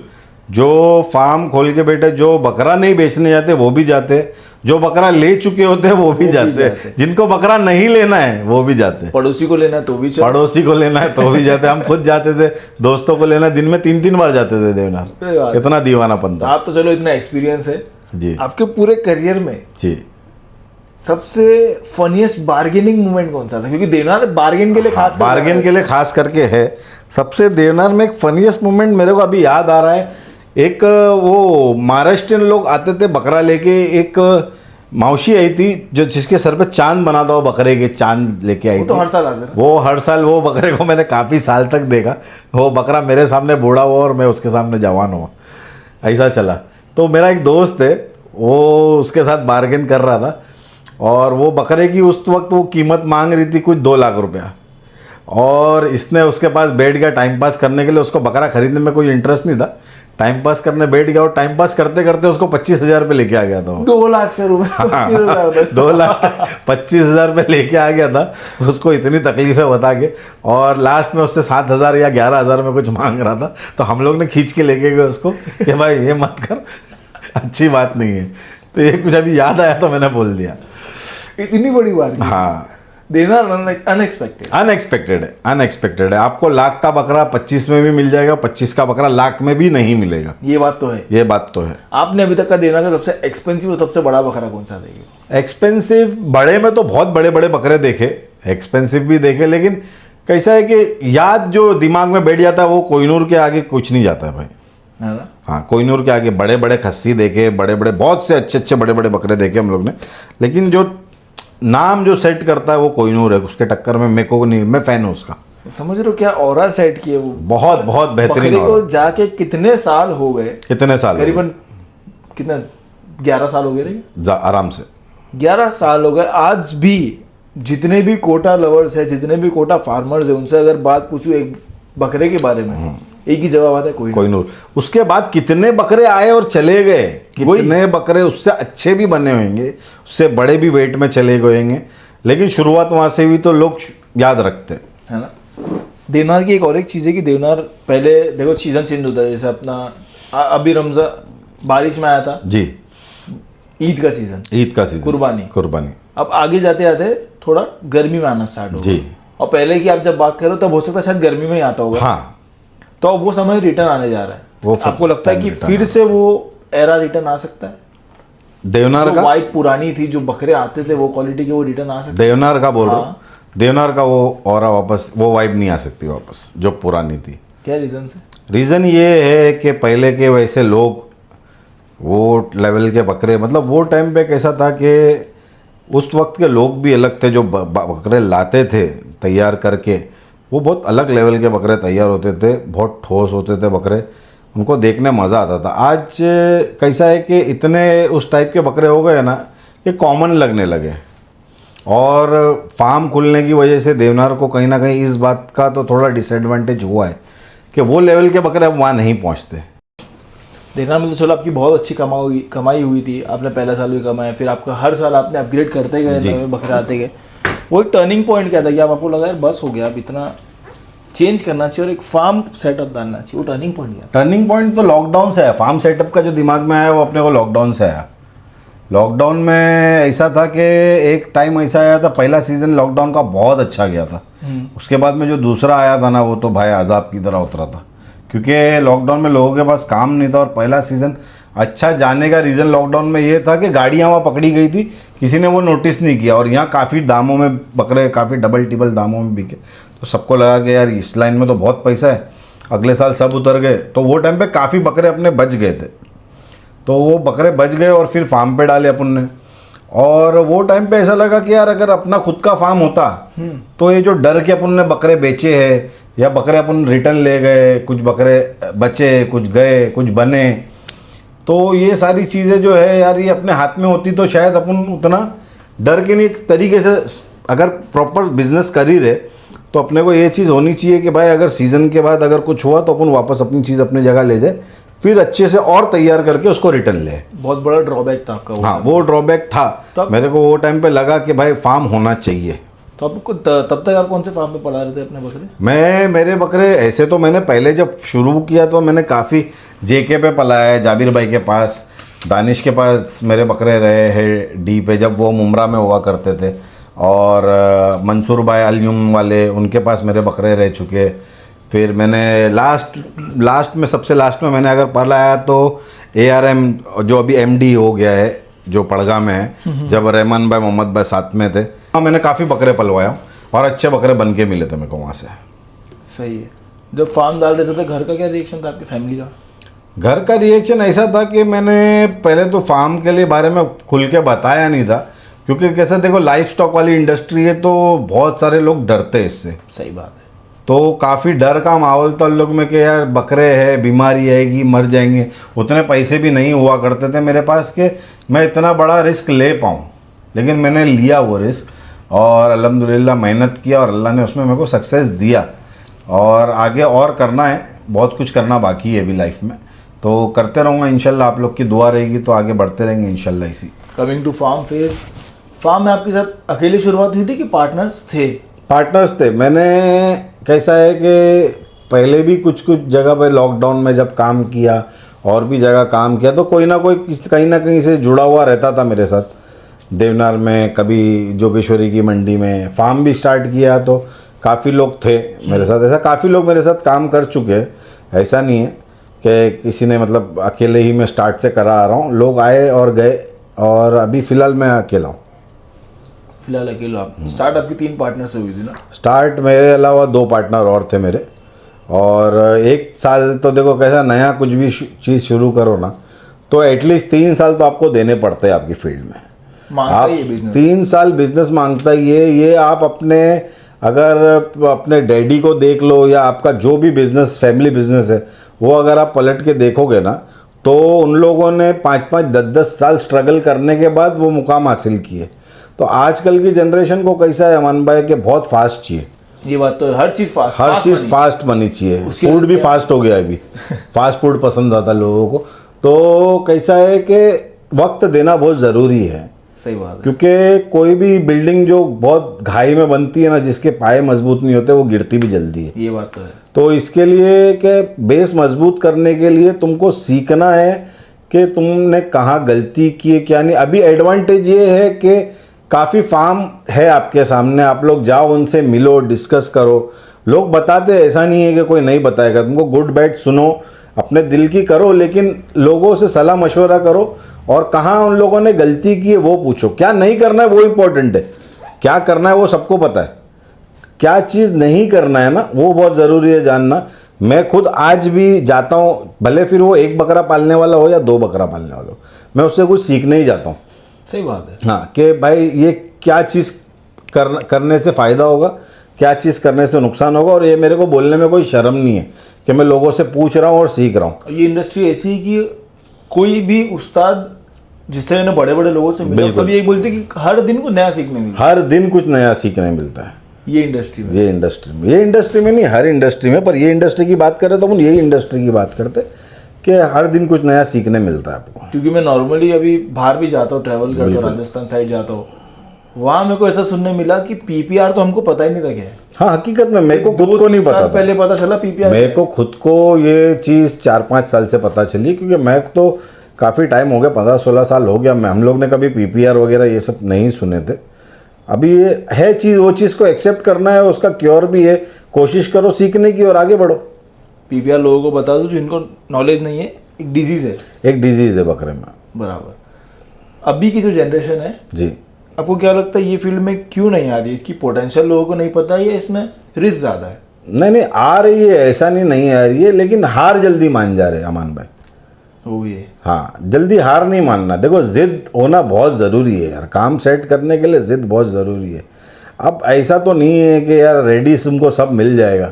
जो फार्म खोल के बैठे, जो बकरा नहीं बेचने जाते वो भी जाते, जो बकरा ले चुके होते हैं वो भी जाते, जिनको बकरा नहीं लेना है वो भी जाते, पड़ोसी को लेना है तो भी चलो। पड़ोसी को लेना है तो भी जाते। हम खुद जाते थे, दोस्तों को लेना, दिन में 3-3 बार जाते थे सही देवनार। बात है। इतना दीवानापन था। आप तो चलो इतना एक्सपीरियंस है जी आपके पूरे करियर में, जी। सबसे फनीएस्ट बार्गेनिंग मोमेंट कौन सा था? क्योंकि देवनार बार्गेन के लिए खास बार्गेन के लिए खास करके है। सबसे देवनार में एक फनीएस्ट मोमेंट मेरे को अभी याद आ रहा है। एक वो महाराष्ट्रियन लोग आते थे बकरा लेके, एक मौसी आई थी जो जिसके सर पे चांद बना था, वो बकरे के चांद लेके आई वो तो थी। हर साल आते थे। वो हर साल, वो बकरे को मैंने काफ़ी साल तक देखा। वो बकरा मेरे सामने बूढ़ा हुआ और मैं उसके सामने जवान हुआ, ऐसा चला। तो मेरा एक दोस्त है, वो उसके साथ बार्गेन कर रहा था और वो बकरे की उस वक्त वो कीमत मांग रही थी कुछ 2 लाख रुपया। और इसने उसके पास बैठ गया टाइम पास करने के लिए। उसको बकरा खरीदने में कोई इंटरेस्ट नहीं था, टाइम पास करने बैठ गया और टाइम पास करते करते उसको 25,000 रुपये लेके आ गया था वो। 2 लाख से रुपए 2 लाख 25,000 रुपये लेके आ गया था। उसको इतनी तकलीफें बता के, और लास्ट में उससे 7,000 या 11,000 में कुछ मांग रहा था। तो हम लोग ने खींच के लेके गए उसको कि भाई ये मत कर, अच्छी बात नहीं है। तो ये कुछ अभी याद आया तो मैंने बोल दिया। इतनी बड़ी बात। हाँ, देवनार अनएक्सपेक्टेड। अनएक्सपेक्टेड है, अनएक्सपेक्टेड है। आपको लाख का बकरा 25 में भी मिल जाएगा, 25 का बकरा लाख में भी नहीं मिलेगा। ये बात तो है। ये बात तो है। आपने अभी तक का देवनार का सबसे एक्सपेंसिव और सबसे बड़ा बकरा कौन सा था? एक्सपेंसिव बड़े में तो बहुत बड़े बड़े बकरे देखे, एक्सपेंसिव भी देखे, लेकिन कैसा है कि याद जो दिमाग में बैठ जाता है वो कोहिनूर के आगे कुछ नहीं जाता है भाई, है ना? हाँ। कोहिनूर के आगे बड़े बड़े खस्सी देखे, बड़े बड़े बहुत से अच्छे अच्छे बड़े बड़े बकरे देखे हम लोग ने, लेकिन जो नाम जो सेट करता है वो कोहिनूर है। उसके टक्कर में मेरे को नहीं, मैं फैन हूँ उसका। समझ रहे हो क्या ऑरा सेट किए वो? बहुत बहुत बेहतरीन। बकरे को जाके कितने साल हो गए? कितने साल? करीबन कितना, 11 साल हो गए थे आराम से 11 साल हो गए। आज भी जितने भी कोटा लवर्स है, जितने भी कोटा फार्मर्स है, उनसे अगर बात पूछूं एक बकरे के बारे में, एक ही जवाब आता है कोहिनूर। उसके बाद कितने बकरे आए और चले गए, कितने बकरे उससे अच्छे भी बने होंगे, उससे बड़े भी वेट में चले गए होंगे, लेकिन शुरुआत वहाँ से भी तो लोग याद रखते है ना। देवनार की एक और एक चीज़ है कि देवनार पहले देखो सीजन चेंज होता है। जैसे अपना अभी रमज़ान बारिश में आया था जी, ईद का सीजन, ईद का सीजन, कुर्बानी। अब आगे जाते जाते थोड़ा गर्मी में आना स्टार्ट हो जी। और पहले की आप जब बात करो तब हो सकता है शायद गर्मी में ही आता होगा। हाँ, तो अब वो समय रिटर्न आने जा रहा है। वो आपको लगता है कि फिर से वो एरा रिटर्न आ सकता है? देवनार का वाइब पुरानी थी, जो बकरे आते थे वो क्वालिटी के, वो रिटर्न आ सकते हैं? देवनार का बोल रहा हूँ, देवनार का वो ऑरा वापस, वो वाइब नहीं आ सकती वापस जो पुरानी थी। क्या रीजन से? रीज़न ये है कि पहले के वैसे लोग वो लेवल के बकरे, मतलब वो टाइम पे कैसा था कि उस वक्त के लोग भी अलग थे। जो बकरे लाते थे तैयार करके, वो बहुत अलग लेवल के बकरे तैयार होते थे, बहुत ठोस होते थे बकरे, उनको देखने मज़ा आता था। आज कैसा है कि इतने उस टाइप के बकरे हो गए ना, ये कॉमन लगने लगे। और फार्म खुलने की वजह से देवनार को कहीं ना कहीं इस बात का तो थोड़ा डिसएडवांटेज हुआ है कि वो लेवल के बकरे अब वहाँ नहीं पहुँचते। देवनार में तो चलो आपकी बहुत अच्छी कमाई हुई थी, आपने पहला साल भी कमाया, फिर आपका हर साल आपने अपग्रेड करते गए, नए बकरे आते गए। वो एक टर्निंग पॉइंट क्या था कि आपको लगा यार बस हो गया, अब इतना चेंज करना चाहिए और एक फार्म सेटअप डालना चाहिए? वो टर्निंग पॉइंट क्या? टर्निंग पॉइंट तो लॉकडाउन से है। फार्म सेटअप का जो दिमाग में आया वो अपने को लॉकडाउन से आया। लॉकडाउन में ऐसा था कि एक टाइम ऐसा आया था, पहला सीज़न लॉकडाउन का बहुत अच्छा गया था। उसके बाद में जो दूसरा आया था ना, वो तो भाई अजाब की तरह उतरा था, क्योंकि लॉकडाउन में लोगों के पास काम नहीं था। और पहला सीज़न अच्छा जाने का रीज़न लॉकडाउन में ये था कि गाड़ियाँ वहाँ पकड़ी गई थी, किसी ने वो नोटिस नहीं किया, और यहाँ काफ़ी दामों में बकरे, काफ़ी डबल टिबल दामों में बिके। तो सबको लगा कि यार इस लाइन में तो बहुत पैसा है, अगले साल सब उतर गए। तो वो टाइम पे काफ़ी बकरे अपने बच गए थे, तो वो बकरे बच गए और फिर फार्म पे डाले अपन ने। और वो टाइम पे ऐसा लगा कि यार अगर अपना खुद का फार्म होता तो ये जो डर के अपन ने बकरे बेचे हैं या बकरे अपन रिटर्न ले गए, कुछ बकरे बचे, कुछ गए, कुछ बने, तो ये सारी चीज़ें जो है यार ये अपने हाथ में होती तो शायद अपन उतना डर के नहीं तरीके से अगर प्रॉपर बिजनेस कर ही रहे तो अपने को ये चीज़ होनी चाहिए कि भाई अगर सीज़न के बाद अगर कुछ हुआ तो अपन वापस अपनी चीज़ अपनी जगह ले जाए, फिर अच्छे से और तैयार करके उसको रिटर्न ले। बहुत बड़ा ड्रॉबैक था आपका हाँ, वो ड्रॉबैक था। तब- मेरे को वो टाइम पे लगा कि भाई फार्म होना चाहिए। तो आपको तब तक आप कौन से फार्म में पढ़ा रहे थे अपने बकरे? मेरे बकरे ऐसे तो मैंने पहले जब शुरू किया तो मैंने काफ़ी जेके पे पलाया है, जाबिर भाई के पास, दानिश के पास मेरे बकरे रहे हैं डी पे, जब वो मुमरा में हुआ करते थे, और मंसूर भाई अलयूम वाले, उनके पास मेरे बकरे रह चुके। फिर मैंने लास्ट में, सबसे लास्ट में मैंने अगर पलाया तो ARM, जो अभी MD हो गया है, जो पड़गा में है, जब रहमान भाई मोहम्मद भाई साथ में थे। हाँ, मैंने काफ़ी बकरे पलवाया और अच्छे बकरे बन के मिले थे मेरे को वहाँ से। सही है। जब फार्म डाल रहे थे घर का क्या रिएक्शन था आपकी फैमिली का? घर का रिएक्शन ऐसा था कि मैंने पहले तो फार्म के लिए बारे में खुल के बताया नहीं था, क्योंकि कैसा देखो लाइफ स्टॉक वाली इंडस्ट्री है तो बहुत सारे लोग डरते हैं इससे। सही बात है। तो काफ़ी डर का माहौल था उन लोग में कि यार बकरे है, बीमारी आएगी, मर जाएंगे। उतने पैसे भी नहीं हुआ करते थे मेरे पास कि मैं इतना बड़ा रिस्क ले पाऊँ, लेकिन मैंने लिया वो रिस्क और अल्हम्दुलिल्लाह मेहनत किया और अल्लाह ने उसमें मेरे को सक्सेस दिया। और आगे और करना है, बहुत कुछ करना बाकी है अभी लाइफ में, तो करते रहूँगा इंशाल्लाह। आप लोग की दुआ रहेगी तो आगे बढ़ते रहेंगे इंशाल्लाह। इसी coming to farm phase, farm में आपके साथ अकेले शुरुआत हुई थी कि पार्टनर्स थे? पार्टनर्स थे। मैंने कैसा है कि पहले भी कुछ जगह पे लॉकडाउन में जब काम किया और भी जगह काम किया तो कोई ना कोई कहीं ना कहीं से जुड़ा हुआ रहता था मेरे साथ। देवनार में, कभी जोगेश्वरी की मंडी में फार्म भी स्टार्ट किया तो काफ़ी लोग थे मेरे साथ। ऐसा काफ़ी लोग मेरे साथ काम कर चुके हैं, ऐसा नहीं है कि किसी ने मतलब अकेले ही मैं स्टार्ट से करा आ रहा हूँ। लोग आए और गए और अभी फ़िलहाल मैं अकेला हूँ। फिलहाल अकेले आप? स्टार्ट आपकी 3 पार्टनर से हुई थी ना? स्टार्ट मेरे अलावा 2 पार्टनर और थे मेरे। और 1 साल तो देखो कैसा नया कुछ भी चीज़ शुरू करो ना तो एटलीस्ट 3 साल तो आपको देने पड़ते हैं आपकी फील्ड में। मांगता आप ही है बिजनेस। 3 साल बिजनेस मांगता ही है। ये आप अपने डैडी को देख लो या आपका जो भी बिजनेस, फैमिली बिजनेस है, वो अगर आप पलट के देखोगे ना तो उन लोगों ने 5-5, 10-10 साल स्ट्रगल करने के बाद वो मुकाम हासिल किए। तो आजकल की जनरेशन को कैसा है अमन भाई कि बहुत फास्ट चाहिए। ये बात तो है, हर चीज़ फास्ट, हर चीज़ फास्ट बनी चाहिए। उसकी फूड वजह भी से फास्ट हो गया अभी। फास्ट फूड पसंद आता लोगों को। तो कैसा है कि वक्त देना बहुत ज़रूरी है। सही बात है। क्योंकि कोई भी बिल्डिंग जो बहुत घाई में बनती है ना, जिसके पाए मजबूत नहीं होते, वो गिरती भी जल्दी है। ये बात तो है। तो इसके लिए कि बेस मजबूत करने के लिए तुमको सीखना है कि तुमने कहाँ गलती की है, क्या नहीं। अभी एडवांटेज ये है कि काफ़ी फार्म है आपके सामने, आप लोग जाओ, उनसे मिलो, डिस्कस करो। लोग बताते, ऐसा नहीं है कि कोई नहीं बताएगा तुमको। गुड बैड सुनो, अपने दिल की करो, लेकिन लोगों से सलाह मशवरा करो और कहाँ उन लोगों ने गलती की है वो पूछो। क्या नहीं करना है वो इम्पोर्टेंट है, क्या करना है वो सबको पता है। क्या चीज़ नहीं करना है ना, वो बहुत ज़रूरी है जानना। मैं खुद आज भी जाता हूँ, भले फिर वो 1 बकरा पालने वाला हो या 2 बकरा पालने वाला हो, मैं उससे कुछ सीखने ही जाता हूँ। सही बात है। हाँ, कि भाई ये क्या चीज़ करने से फ़ायदा होगा, क्या चीज़ करने से नुकसान होगा। और ये मेरे को बोलने में कोई शर्म नहीं है कि मैं लोगों से पूछ रहा हूँ और सीख रहा हूँ। ये इंडस्ट्री ऐसी है कि कोई भी उस्ताद जिससे मैंने बड़े बड़े लोगों से मिला, सब यही बोलते कि हर दिन कुछ नया सीखने मिलता हर दिन कुछ नया सीखने मिलता है है ये इंडस्ट्री में। ये इंडस्ट्री में नहीं, हर इंडस्ट्री में। पर ये इंडस्ट्री की बात करें तो अपन यही इंडस्ट्री की बात करते कि हर दिन कुछ नया सीखने मिलता है आपको। क्योंकि मैं नॉर्मली अभी बाहर भी जाता हूँ, ट्रैवल करता हूँ, राजस्थान साइड जाता हूँ, वहाँ मेरे को ऐसा सुनने मिला कि PPR तो हमको पता ही नहीं था क्या है। हाँ, हकीकत में मेरे को खुद को नहीं पता था। पहले पता चला PPR। मेरे को खुद को ये चीज़ 4-5 साल से पता चली, क्योंकि मैं तो काफ़ी टाइम हो गया, 15-16 साल हो गया, हम लोग ने कभी PPR वगैरह ये सब नहीं सुने थे। अभी ये है चीज़, वो चीज़ को एक्सेप्ट करना है, उसका क्योर भी है। कोशिश करो सीखने की और आगे बढ़ो। PPR लोगों को बता दो जिनको नॉलेज नहीं है, एक डिजीज़ है। एक डिजीज़ है बकरे में। बराबर। अभी की जो जनरेशन है, जी, आपको क्या लगता है ये फील्ड में क्यों नहीं आ रही? इसकी पोटेंशियल लोगों को नहीं पता है या इसमें रिस्क ज़्यादा है? नहीं आ रही है, ऐसा नहीं आ रही है, लेकिन हार जल्दी मान जा रहे हैं अमान भाई। वो ये हाँ, जल्दी हार नहीं मानना। देखो, जिद होना बहुत ज़रूरी है यार, काम सेट करने के लिए जिद बहुत ज़रूरी है। अब ऐसा तो नहीं है कि यार रेडी तुमको सब मिल जाएगा।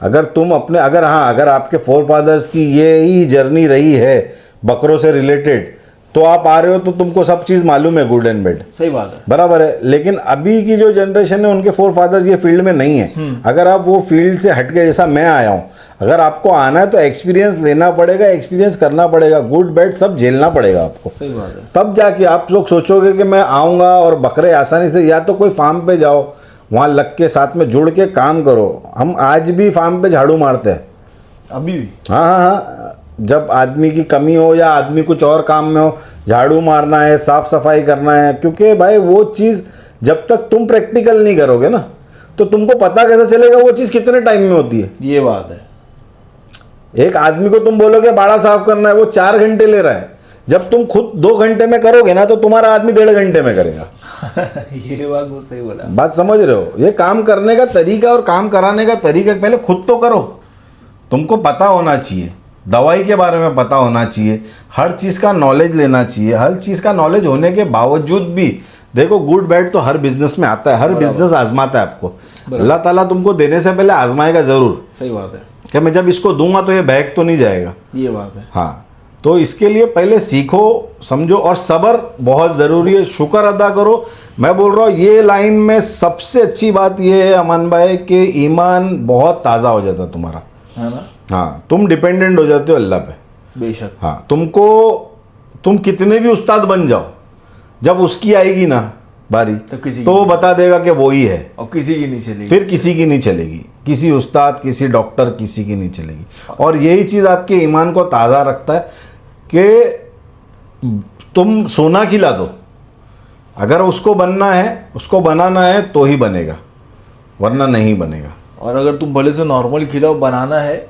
अगर आपके फोर फादर्स की ये ही जर्नी रही है बकरों से रिलेटेड, तो आप आ रहे हो तो तुमको सब चीज़ मालूम है, गुड एंड बैड। सही बात है। बराबर है। लेकिन अभी की जो जनरेशन है उनके फोर फादर्स ये फील्ड में नहीं है। अगर आप वो फील्ड से हट के, जैसा मैं आया हूँ, अगर आपको आना है तो एक्सपीरियंस लेना पड़ेगा, एक्सपीरियंस करना पड़ेगा, गुड बैड सब झेलना पड़ेगा आपको। सही बात है। तब जाके आप लोग सोचोगे कि मैं आऊँगा और बकरे आसानी से, या तो कोई फार्म पे जाओ, वहाँ लग के साथ में जुड़ के काम करो। हम आज भी फार्म पे झाड़ू मारते हैं अभी भी। हाँ हाँ हाँ, जब आदमी की कमी हो या आदमी कुछ और काम में हो, झाड़ू मारना है, साफ सफाई करना है। क्योंकि भाई वो चीज़ जब तक तुम प्रैक्टिकल नहीं करोगे ना, तो तुमको पता कैसे चलेगा वो चीज़ कितने टाइम में होती है। ये बात है। एक आदमी को तुम बोलोगे बाड़ा साफ करना है, वो 4 घंटे ले रहा है। जब तुम खुद 2 घंटे में करोगे ना, तो तुम्हारा आदमी 1.5 घंटे में करेगा। ये बात बहुत सही बोला। बात समझ रहे हो? ये काम करने का तरीका और काम कराने का तरीका पहले खुद तो करो। तुमको पता होना चाहिए, दवाई के बारे में पता होना चाहिए, हर चीज़ का नॉलेज लेना चाहिए। हर चीज़ का नॉलेज होने के बावजूद भी देखो, गुड बैड तो हर बिजनेस में आता है, हर बिजनेस आजमाता है आपको। अल्लाह ताला तुमको देने से पहले आजमाएगा ज़रूर। सही बात है। कि मैं जब इसको दूंगा तो ये बैग तो नहीं जाएगा। ये बात है। हाँ, तो इसके लिए पहले सीखो, समझो, और सब्र बहुत ज़रूरी है। शुक्र अदा करो। मैं बोल रहा हूँ ये लाइन में सबसे अच्छी बात ये है अमन भाई कि ईमान बहुत ताज़ा हो जाता तुम्हारा, है ना। हाँ, तुम डिपेंडेंट हो जाते हो अल्लाह पे। बेशक। हाँ, तुम कितने भी उस्ताद बन जाओ, जब उसकी आएगी ना बारी किसी तो वो बता देगा कि वो ही है, और किसी की नहीं चलेगी। फिर किसी की नहीं चलेगी, किसी उस्ताद, किसी डॉक्टर, किसी की नहीं चलेगी। और यही चीज़ आपके ईमान को ताज़ा रखता है कि तुम सोना खिला दो, अगर उसको बनना है, उसको बनाना है तो ही बनेगा, वरना नहीं बनेगा। और अगर तुम भले से नॉर्मल खिलाओ, बनाना है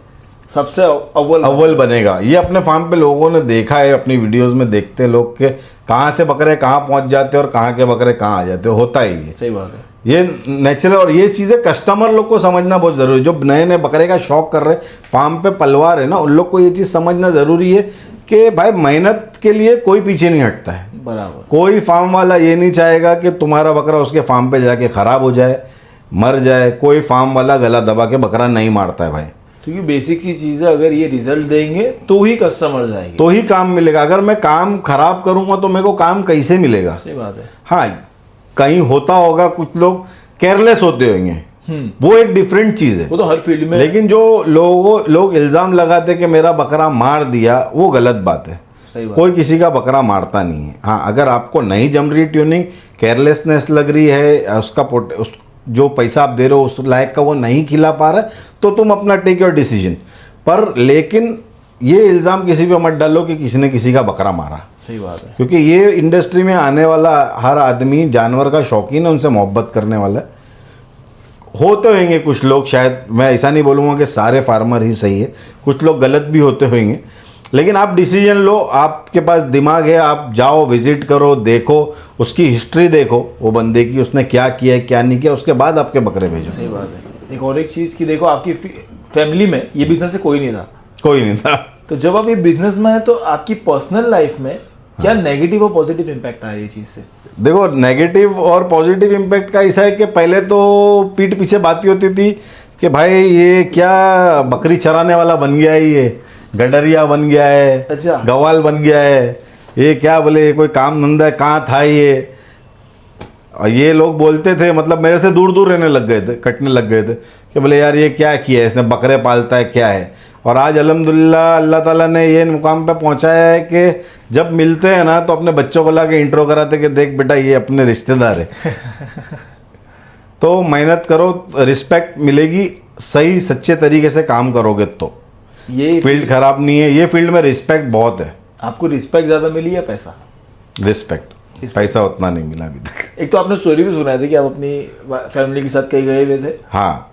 सबसे अव्वल बनेगा। ये अपने फार्म पे लोगों ने देखा है, अपनी वीडियोस में देखते हैं लोग के कहाँ से बकरे कहाँ पहुँच जाते हैं और कहाँ के बकरे कहाँ आ जाते हैं। होता ही है, सही बात है। ये नेचुरल। और ये चीज़ें कस्टमर लोग को समझना बहुत ज़रूरी है। जो नए नए बकरे का शौक कर रहे, फार्म पे पलवा रहे ना, उन लोग को ये चीज़ समझना ज़रूरी है कि भाई मेहनत के लिए कोई पीछे नहीं हटता है। बराबर। कोई फार्म वाला ये नहीं चाहेगा कि तुम्हारा बकरा उसके फार्म पे जाके ख़राब हो जाए, मर जाए। कोई फार्म वाला गला दबा के बकरा नहीं मारता है भाई। क्योंकि बेसिक सी चीज़ है, अगर ये रिजल्ट देंगे तो ही कस्टमर जाएंगे, तो ही काम मिलेगा। अगर मैं काम खराब करूंगा तो मेरे को काम कैसे मिलेगा? सही बात है। हाँ, कहीं होता होगा, कुछ लोग केयरलेस होते होंगे, वो एक डिफरेंट चीज़ है, वो तो हर फील्ड में। लेकिन जो लोग इल्ज़ाम लगाते कि मेरा बकरा मार दिया, वो गलत बात है। सही बात। कोई किसी का बकरा मारता नहीं है। हाँ, अगर आपको नहीं जम रही ट्यूनिंग, केयरलेसनेस लग रही है, जो पैसा आप दे रहे हो उस लायक का वो नहीं खिला पा रहा है, तो तुम अपना टेक योर डिसीजन। पर लेकिन ये इल्ज़ाम किसी पे मत डालो कि किसी ने किसी का बकरा मारा। सही बात है। क्योंकि ये इंडस्ट्री में आने वाला हर आदमी जानवर का शौकीन है, उनसे मोहब्बत करने वाला है। होते होंगे कुछ लोग, शायद मैं ऐसा नहीं बोलूँगा कि सारे फार्मर ही सही है, कुछ लोग गलत भी होते होंगे, लेकिन आप डिसीजन लो। आपके पास दिमाग है, आप जाओ, विजिट करो, देखो, उसकी हिस्ट्री देखो, वो बंदे की, उसने क्या किया है क्या नहीं किया, उसके बाद आपके बकरे भेजो। सही बात है। एक और एक चीज़ की देखो, आपकी फैमिली में ये बिजनेस से कोई नहीं था, कोई नहीं था। तो जब आप ये बिजनेस में है तो आपकी पर्सनल लाइफ में क्या नेगेटिव और पॉजिटिव इम्पैक्ट आया ये चीज़ से? देखो, नेगेटिव और पॉजिटिव इम्पैक्ट का ऐसा है कि पहले तो पीठ पीछे बातें होती थी कि भाई ये क्या बकरी चराने वाला बन गया है, ये गडरिया बन गया है, अच्छा, गवाल बन गया है, ये क्या बोले कोई काम धंधा है, कहाँ था ये। और ये लोग बोलते थे, मतलब मेरे से दूर दूर रहने लग गए थे, कटने लग गए थे कि बोले यार ये क्या किया है इसने, बकरे पालता है क्या है। और आज अल्हम्दुलिल्लाह अल्लाह ताला ने ये मुकाम पे पहुंचाया है कि जब मिलते हैं ना तो अपने बच्चों को ला के इंट्रो कराते कि देख बेटा ये अपने रिश्तेदार है। तो मेहनत करो, रिस्पेक्ट मिलेगी, सही सच्चे तरीके से काम करोगे तो। ये फील्ड खराब नहीं है, ये फील्ड में रिस्पेक्ट बहुत है। आपको रिस्पेक्ट ज़्यादा मिली या पैसा? रिस्पेक्ट, पैसा उतना नहीं मिला अभी तक। एक तो आपने स्टोरी भी सुनाई थी कि आप अपनी फैमिली के साथ कहीं गए हुए थे, हाँ,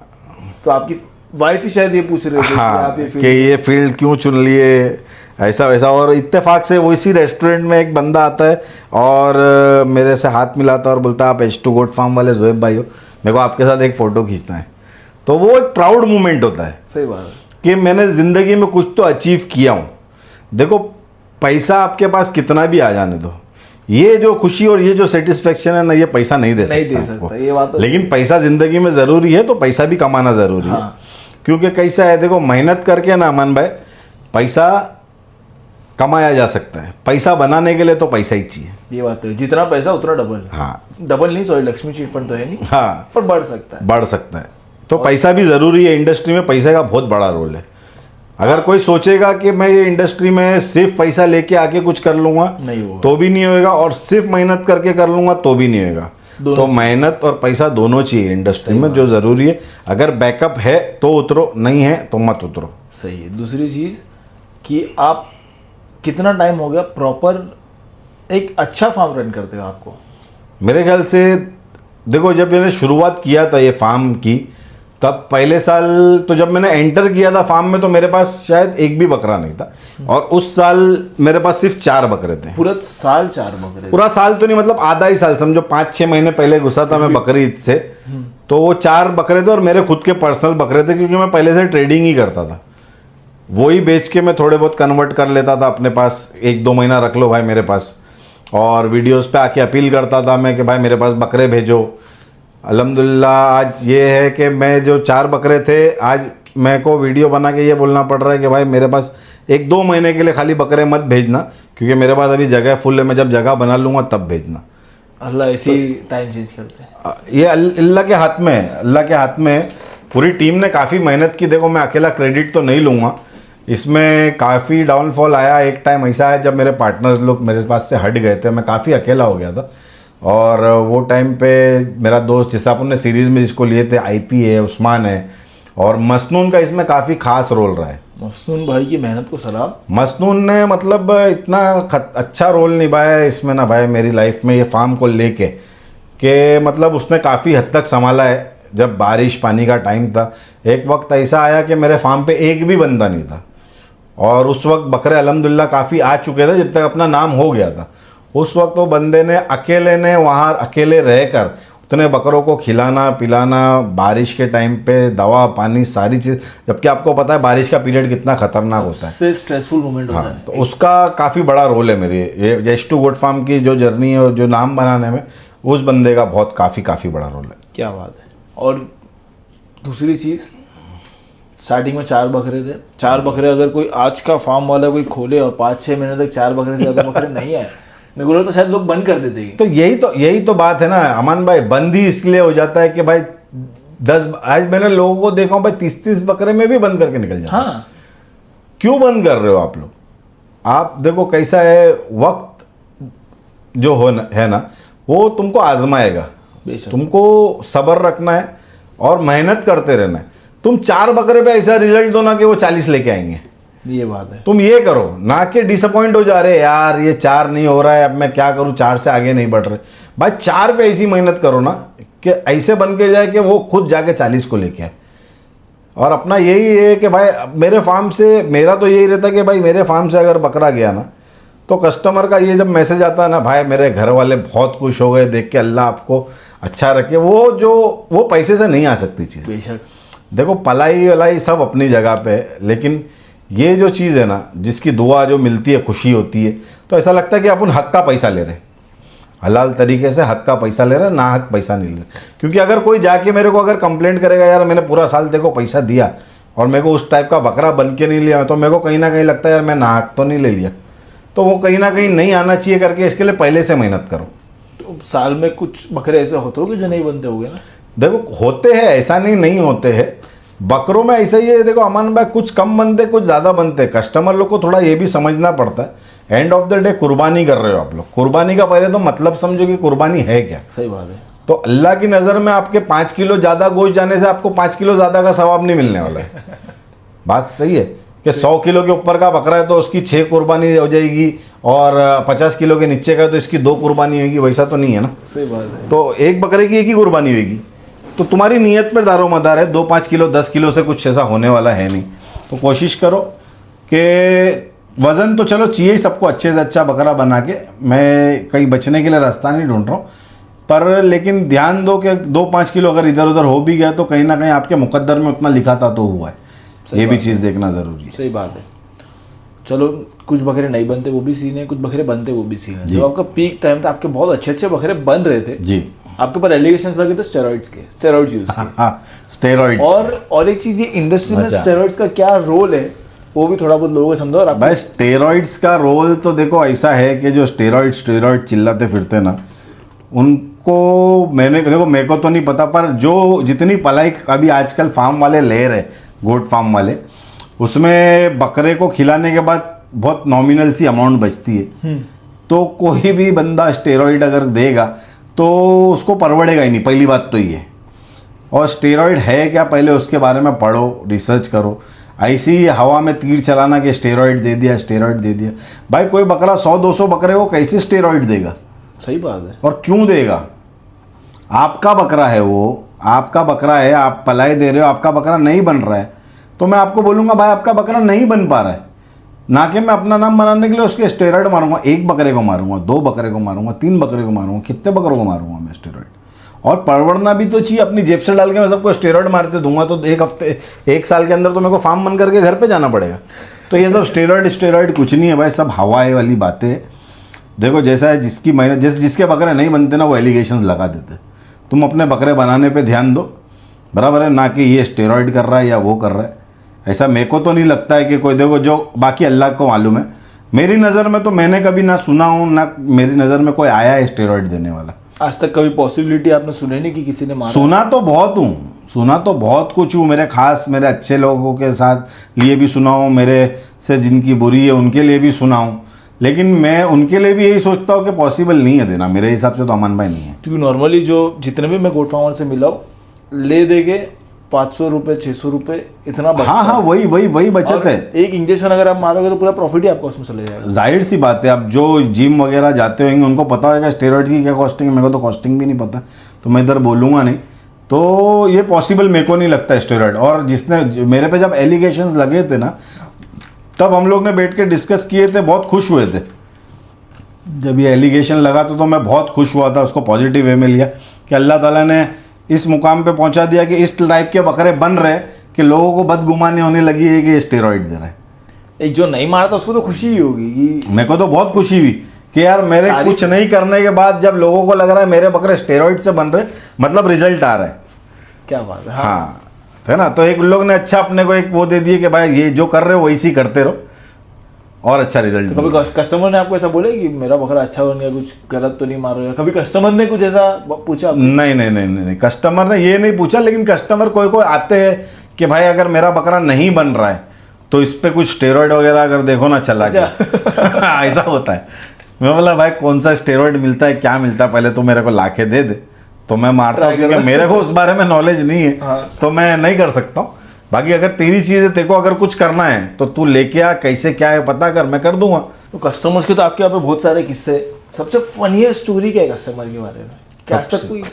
तो आपकी वाइफ ही शायद ये पूछ रहे थे कि हाँ, आप ये कि ये फील्ड क्यों चुन लिए, ऐसा वैसा। और इत्तेफाक से वो इसी रेस्टोरेंट में एक बंदा आता है और मेरे से हाथ मिलाता है और बोलता है आप H2 गोट फार्म वाले ज़ोएब भाई हो, मेरे को आपके साथ एक फ़ोटो खींचना है। तो वो एक प्राउड मोमेंट होता है। सही बात है कि मैंने ज़िंदगी में कुछ तो अचीव किया हूँ। देखो, पैसा आपके पास कितना भी आ जाने दो, ये जो खुशी और ये जो सेटिस्फेक्शन है ना, ये पैसा नहीं दे सकता ये बात। लेकिन पैसा ज़िंदगी में ज़रूरी है, तो पैसा भी कमाना ज़रूरी है। क्योंकि कैसा है, देखो, मेहनत करके ना अमन भाई पैसा कमाया जा सकता है। पैसा बनाने के लिए तो पैसा ही चाहिए। ये बात है, जितना पैसा उतना डबल। हाँ डबल नहीं, सॉरी, लक्ष्मी चिट फंड तो है नहीं, हाँ, पर बढ़ सकता है। बढ़ सकता है। तो पैसा भी ज़रूरी है, इंडस्ट्री में पैसे का बहुत बड़ा रोल है। अगर कोई सोचेगा कि मैं ये इंडस्ट्री में सिर्फ पैसा लेके आके कुछ कर लूँगा, नहीं होगा। तो भी नहीं होएगा, और सिर्फ मेहनत करके कर लूँगा तो भी नहीं होएगा। तो मेहनत और पैसा दोनों चाहिए इंडस्ट्री में, जो ज़रूरी है। अगर बैकअप है तो उतरो, नहीं है तो मत उतरो। सही है। दूसरी चीज़ कि आप कितना टाइम हो गया प्रॉपर एक अच्छा फार्म रन करते हो आपको? मेरे ख्याल से देखो, जब मैंने शुरुआत किया था ये फार्म की, तब पहले साल तो जब मैंने एंटर किया था फार्म में, तो मेरे पास शायद एक भी बकरा नहीं था। और उस साल मेरे पास सिर्फ 4 बकरे थे। पूरा साल 4 बकरे? पूरा साल तो नहीं, मतलब आधा ही साल समझो, 5-6 महीने पहले घुसा था मैं बकरी ईद से। तो वो 4 बकरे थे और मेरे खुद के पर्सनल बकरे थे, क्योंकि मैं पहले से ट्रेडिंग ही करता था। वही बेच के मैं थोड़े बहुत कन्वर्ट कर लेता था अपने पास, 1-2 महीना रख लो भाई मेरे पास। और वीडियोस पे आके अपील करता था मैं कि भाई मेरे पास बकरे भेजो। अल्हम्दुलिल्लाह आज ये है कि मैं जो 4 बकरे थे, आज मेरे को वीडियो बना के ये बोलना पड़ रहा है कि भाई मेरे पास 1-2 महीने के लिए खाली बकरे मत भेजना, क्योंकि मेरे पास अभी जगह फुल है। मैं जब जगह बना लूँगा तब भेजना। अल्लाह ऐसी टाइम चेंज करते हैं। ये अल्लाह के हाथ में है, अल्लाह के हाथ में है। पूरी टीम ने काफ़ी मेहनत की। देखो मैं अकेला क्रेडिट तो नहीं लूँगा, इसमें काफ़ी डाउनफॉल आया। एक टाइम ऐसा है जब मेरे पार्टनर्स लोग मेरे पास से हट गए थे, मैं काफ़ी अकेला हो गया था। और वो टाइम पे मेरा दोस्त, जिस अपन ने सीरीज़ में जिसको लिए थे, आईपी है, उस्मान है, और मसनून का इसमें काफ़ी खास रोल रहा है। मसनून भाई की मेहनत को सलाम। मसनून ने मतलब इतना अच्छा रोल निभाया है इसमें ना भाई, मेरी लाइफ में ये फार्म को लेके, कि मतलब उसने काफ़ी हद तक संभाला है। जब बारिश पानी का टाइम था, एक वक्त ऐसा आया कि मेरे फार्म पे एक भी बंदा नहीं था, और उस वक्त बकरे अल्हम्दुलिल्लाह काफ़ी आ चुके थे, जब तक अपना नाम हो गया था। उस वक्त वो बंदे ने अकेले ने वहाँ अकेले रहकर उतने बकरों को खिलाना पिलाना, बारिश के टाइम पे दवा पानी सारी चीज़, जबकि आपको पता है बारिश का पीरियड कितना खतरनाक होता है, सबसे स्ट्रेसफुल मोमेंट होता है। तो उसका काफ़ी बड़ा रोल है मेरी ये जस्ट टू गोट फार्म की जो जर्नी है और जो नाम बनाने में, उस बंदे का बहुत काफ़ी बड़ा रोल है। क्या बात है। और दूसरी चीज़, स्टार्टिंग में 4 बकरे थे। 4 बकरे अगर कोई आज का फार्म वाला कोई खोले और 5-6 महीने तक 4 बकरे से ज़्यादा बकरे नहीं आए, मेरे को लगता शायद लोग बंद कर देते हैं। तो यही तो बात है ना अमान भाई, बंद ही इसलिए हो जाता है कि भाई 10, आज मैंने लोगों को देखा हूँ भाई 30-30 बकरे में भी बंद करके निकल जाते हैं। हाँ, क्यों बंद कर रहे हो आप लोग? आप देखो कैसा है, वक्त जो है ना वो तुमको आजमाएगा, बेशक। तुमको सब्र रखना है और मेहनत करते रहना है। तुम 4 बकरे पे ऐसा रिजल्ट दो ना कि वो 40 लेके आएंगे, ये बात है। तुम ये करो ना कि डिसअपॉइंट हो जा रहे यार ये 4 नहीं हो रहा है, अब मैं क्या करूं, 4 से आगे नहीं बढ़ रहे। भाई 4 पे ऐसी मेहनत करो ना कि ऐसे बन के जाए कि वो खुद जाके 40 को लेके आए। और अपना यही है कि भाई मेरे फार्म से, मेरा तो यही रहता है कि भाई मेरे फार्म से अगर बकरा गया ना, तो कस्टमर का ये जब मैसेज आता है ना, भाई मेरे घर वाले बहुत खुश हो गए देख के, अल्लाह आपको अच्छा रखे, वो पैसे से नहीं आ सकती चीज़। बेशक। देखो पलाई वलाई सब अपनी जगह पे है, लेकिन ये जो चीज़ है ना, जिसकी दुआ जो मिलती है, खुशी होती है, तो ऐसा लगता है कि अपन हक का पैसा ले रहे, हलाल तरीके से हक का पैसा ले रहे, ना हक पैसा नहीं ले रहे। क्योंकि अगर कोई जाके मेरे को अगर कंप्लेंट करेगा यार मैंने पूरा साल देखो पैसा दिया और मेरे को उस टाइप का बकरा बन के नहीं लिया, तो मेरे को कहीं ना कहीं लगता है यार मैं ना हक तो नहीं ले लिया। तो वो कहीं ना कहीं नहीं आना चाहिए करके इसके लिए पहले से मेहनत करो। तो साल में कुछ बकरे ऐसे होते होंगे जो नहीं बनते होंगे ना? देखो होते हैं, ऐसा नहीं होते हैं। बकरों में ऐसा ही है, देखो अमान भाई कुछ कम बनते कुछ ज़्यादा बनते। कस्टमर लोग को थोड़ा ये भी समझना पड़ता है, एंड ऑफ द डे कुर्बानी कर रहे हो आप लोग, कुर्बानी का पहले तो मतलब समझो कि कुर्बानी है क्या। सही बात है। तो अल्लाह की नज़र में आपके 5 किलो ज़्यादा गोश्त जाने से आपको 5 किलो ज़्यादा का सवाब नहीं मिलने वाला है। बात सही है कि 100 किलो के ऊपर का बकरा है तो उसकी 6 कुर्बानी हो जाएगी, और 50 किलो के नीचे का है तो इसकी 2 कुर्बानी होगी, वैसा तो नहीं है ना। सही बात है। तो एक बकरे की एक ही कुर्बानी होगी। तो तुम्हारी नीयत पर दारोमदार है, 2-5 किलो 10 किलो से कुछ ऐसा होने वाला है नहीं। तो कोशिश करो कि वज़न तो चलो चाहिए ही सबको, अच्छे से अच्छा बकरा बना के, मैं कहीं बचने के लिए रास्ता नहीं ढूंढ रहा हूँ, पर लेकिन ध्यान दो कि 2-5 किलो अगर इधर उधर हो भी गया तो कहीं ना कहीं आपके मुकद्दर में उतना लिखा था तो हुआ है, ये भी चीज़ देखना ज़रूरी है। सही बात है। चलो कुछ बकरे नहीं बनते वो भी सीन है, कुछ बकरे बनते वो भी सीन है। जब आपका पीक टाइम था, आपके बहुत अच्छे बकरे बन रहे थे जी, आपके ऊपर एलिगेशंस लगे थे स्टेरॉइड्स यूज के। हाँ स्टेरॉइड्स। और एक चीज़, ये इंडस्ट्री में अच्छा। स्टेरॉइड्स का क्या रोल है वो भी थोड़ा बहुत लोगों को समझो। और आप भाई स्टेरॉइड्स का रोल तो देखो ऐसा है कि जो स्टेरॉइड चिल्लाते फिरते ना, उनको मेरे को तो नहीं पता, पर जो जितनी पलाई अभी आजकल फार्म वाले ले रहे, गोट फार्म वाले, उसमें बकरे को खिलाने के बाद बहुत नॉमिनल सी अमाउंट बचती है। तो कोई भी बंदा स्टेरॉइड अगर देगा तो उसको परवड़ेगा ही नहीं, पहली बात तो ये। और स्टेरॉइड है क्या, पहले उसके बारे में पढ़ो, रिसर्च करो। ऐसी ही हवा में तीर चलाना कि स्टेरॉइड दे दिया। भाई कोई बकरा 100-200 बकरे को कैसे स्टेरॉइड देगा? सही बात है। और क्यों देगा? आपका बकरा है, वो आपका बकरा है, आप पलाई दे रहे हो, आपका बकरा नहीं बन रहा है तो मैं आपको बोलूँगा भाई आपका बकरा नहीं बन पा रहा है, ना कि मैं अपना नाम बनाने के लिए उसके स्टेरॉइड मारूंगा। 1 बकरे को मारूंगा, 2 बकरे को मारूंगा, 3 बकरे को मारूंगा, कितने बकरों को मारूंगा मैं स्टेरॉइड? और परवड़ना भी तो चाहिए। अपनी जेब से डाल के मैं सबको स्टेरॉइड मारते दूंगा तो 1 साल के अंदर तो मेरे को फार्म बंद करके घर पे जाना पड़ेगा। तो ये सब स्टेरॉइड कुछ नहीं है भाई, सब हवाए वाली बातें। देखो जैसा है जिसके बकरे नहीं बनते ना, वो एलिगेशन लगा देते। तुम अपने बकरे बनाने पे ध्यान दो, बराबर है, ना कि ये स्टेरॉइड कर रहा है या वो कर रहा है। ऐसा मेरे को तो नहीं लगता है कि कोई, देखो जो बाकी अल्लाह को मालूम है, मेरी नज़र में तो मैंने कभी ना सुना हूँ, ना मेरी नज़र में कोई आया है स्टेरॉइड देने वाला। आज तक कभी पॉसिबिलिटी आपने सुनी नहीं कि किसी ने मारा? सुना तो बहुत कुछ हूँ। मेरे अच्छे लोगों के साथ लिए भी सुना हूँ, मेरे से जिनकी बुरी है उनके लिए भी सुना हूँ, लेकिन मैं उनके लिए भी यही सोचता हूँ कि पॉसिबल नहीं है देना। मेरे हिसाब से तो अमन भाई नहीं है, क्योंकि नॉर्मली जो जितने भी मैं गोट फार्मर से मिला हूँ, ले देके 500 रुपये 600 रुपये इतना बचता हाँ, वही बचत है। एक इंजेक्शन अगर आप मारोगे तो पूरा प्रॉफिट ही आपका उसमें चले जाएगा। जाहिर सी बात है, अब जो जिम वगैरह जाते होंगे उनको पता होगा स्टेरॉइड की क्या कॉस्टिंग है। मेरे को तो कॉस्टिंग भी नहीं पता, तो मैं इधर बोलूँगा नहीं। तो ये पॉसिबल मेरे को नहीं लगता स्टेरॉइड। और मेरे पे जब एलिगेशंस लगे थे ना, तब हम लोग ने बैठ के डिस्कस किए थे, बहुत खुश हुए थे। जब ये एलिगेशन लगा तो मैं बहुत खुश हुआ था, उसको पॉजिटिव वे में लिया कि अल्लाह ताला ने इस मुकाम पे पहुंचा दिया कि इस टाइप के बकरे बन रहे कि लोगों को बदगुमानी होने लगी है कि स्टेरॉइड दे रहा है। एक जो नहीं मारा था उसको तो खुशी ही होगी कि मेरे को तो बहुत खुशी हुई कि यार मेरे कुछ नहीं करने के बाद जब लोगों को लग रहा है मेरे बकरे स्टेरॉइड से बन रहे, मतलब रिजल्ट आ रहा है। क्या बात है। हाँ, है ना। तो एक लोग ने अच्छा अपने को एक वो दे दिए कि भाई ये जो कर रहे हो वैसे ही करते रहो और अच्छा रिजल्ट। तो कभी कस्टमर ने आपको ऐसा बोले कि मेरा बकरा अच्छा बन गया, कुछ गलत तो नहीं मार रहे हो? कभी कस्टमर ने कुछ ऐसा पूछा? नहीं, कस्टमर ने ये नहीं पूछा, लेकिन कस्टमर कोई आते हैं कि भाई अगर मेरा बकरा नहीं बन रहा है तो इस पे कुछ स्टेरॉइड वगैरह अगर देखो ना चला गया। ऐसा होता है। मैं बोला भाई कौन सा स्टेरॉइड मिलता है, क्या मिलता है, पहले तो मेरे को लाके दे दे तो मैं मारता हूँ, क्योंकि मेरे को उस बारे में नॉलेज नहीं है। हाँ। तो मैं नहीं कर सकता हूँ। बाकी अगर तेरी चीज़ है, तेरे को अगर कुछ करना है तो तू लेके आ, कैसे क्या है पता कर, मैं कर दूंगा। तो कस्टमर्स के तो आपके यहाँ पे बहुत सारे किस्से। सबसे फनीएस्ट स्टोरी क्या है कस्टमर के बारे में? क्या आज तक कोई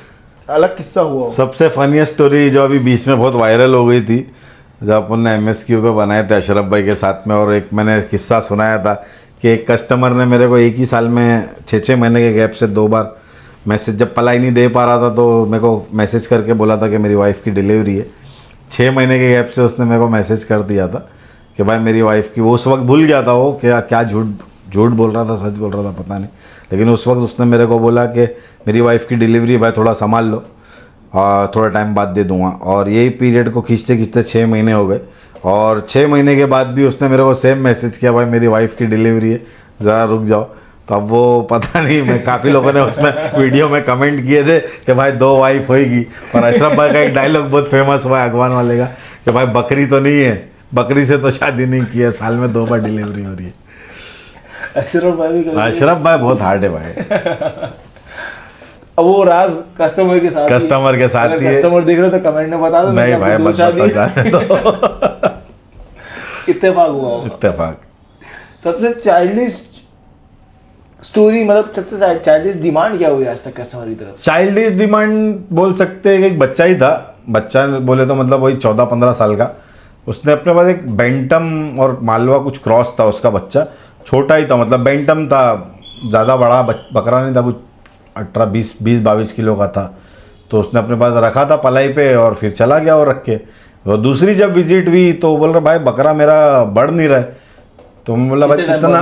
अलग किस्सा हुआ हो? सबसे फनीएस्ट स्टोरी जो अभी बीच में बहुत वायरल हो गई थी, जब अपन ने MSQ पे बनाए थे अशरफ भाई के साथ में, और एक मैंने किस्सा सुनाया था कि एक कस्टमर ने मेरे को एक ही साल में 6-6 महीने के गैप से 2 बार मैसेज, जब पलाई नहीं दे पा रहा था तो मेरे को मैसेज करके बोला था कि मेरी वाइफ की डिलीवरी है। 6 महीने के गैप से उसने मेरे को मैसेज कर दिया था कि भाई मेरी वाइफ की, वो उस वक्त भूल गया था वो क्या झूठ बोल रहा था, सच बोल रहा था पता नहीं, लेकिन उस वक्त उसने मेरे को बोला कि मेरी वाइफ की डिलीवरी भाई थोड़ा संभाल लो और थोड़ा टाइम बाद दे दूंगा। और यही पीरियड को खींचते खींचते 6 महीने हो गए, और 6 महीने के बाद भी उसने मेरे को सेम मैसेज किया, भाई मेरी वाइफ की डिलीवरी है, ज़रा रुक जाओ। तो अब वो पता नहीं, मैं काफ़ी लोगों ने उसमें वीडियो में कमेंट किए थे कि भाई 2 वाइफ होएगी। और अशरफ भाई का एक डायलॉग बहुत फेमस हुआ है अगवान वाले का कि भाई बकरी तो नहीं है, बकरी से तो शादी नहीं की है, साल में 2 बार डिलीवरी हो रही है। अशरफ भाई बहुत हार्ड है भाई। अब वो राज कस्टमर के साथ ही है। कस्टमर देख रहे हो तो कमेंट में बता दो। नहीं भाई इत्तेफाक हुआ होगा। इत्तेफाक। सबसे चाइल्डिश स्टोरी, मतलब सबसे चाइल्डिश डिमांड क्या हुई आज तक कस्टमर की तरफ? चाइल्डिश डिमांड बोल सकते हैं कि एक बच्चा ही था, बच्चा बोले तो मतलब वही 14-15 साल का। उसने अपने पास एक बैंटम और मालवा कुछ क्रॉस था, उसका बच्चा छोटा ही था, मतलब बैंटम था, ज़्यादा बड़ा बकरा नहीं था, कुछ 18-20-22 किलो का था। तो उसने अपने पास रखा था पलाई पे और फिर चला गया और रख के। और दूसरी जब विजिट हुई तो बोल रहा भाई बकरा मेरा बढ़ नहीं रहा है। तो मैं बोला भाई कितना?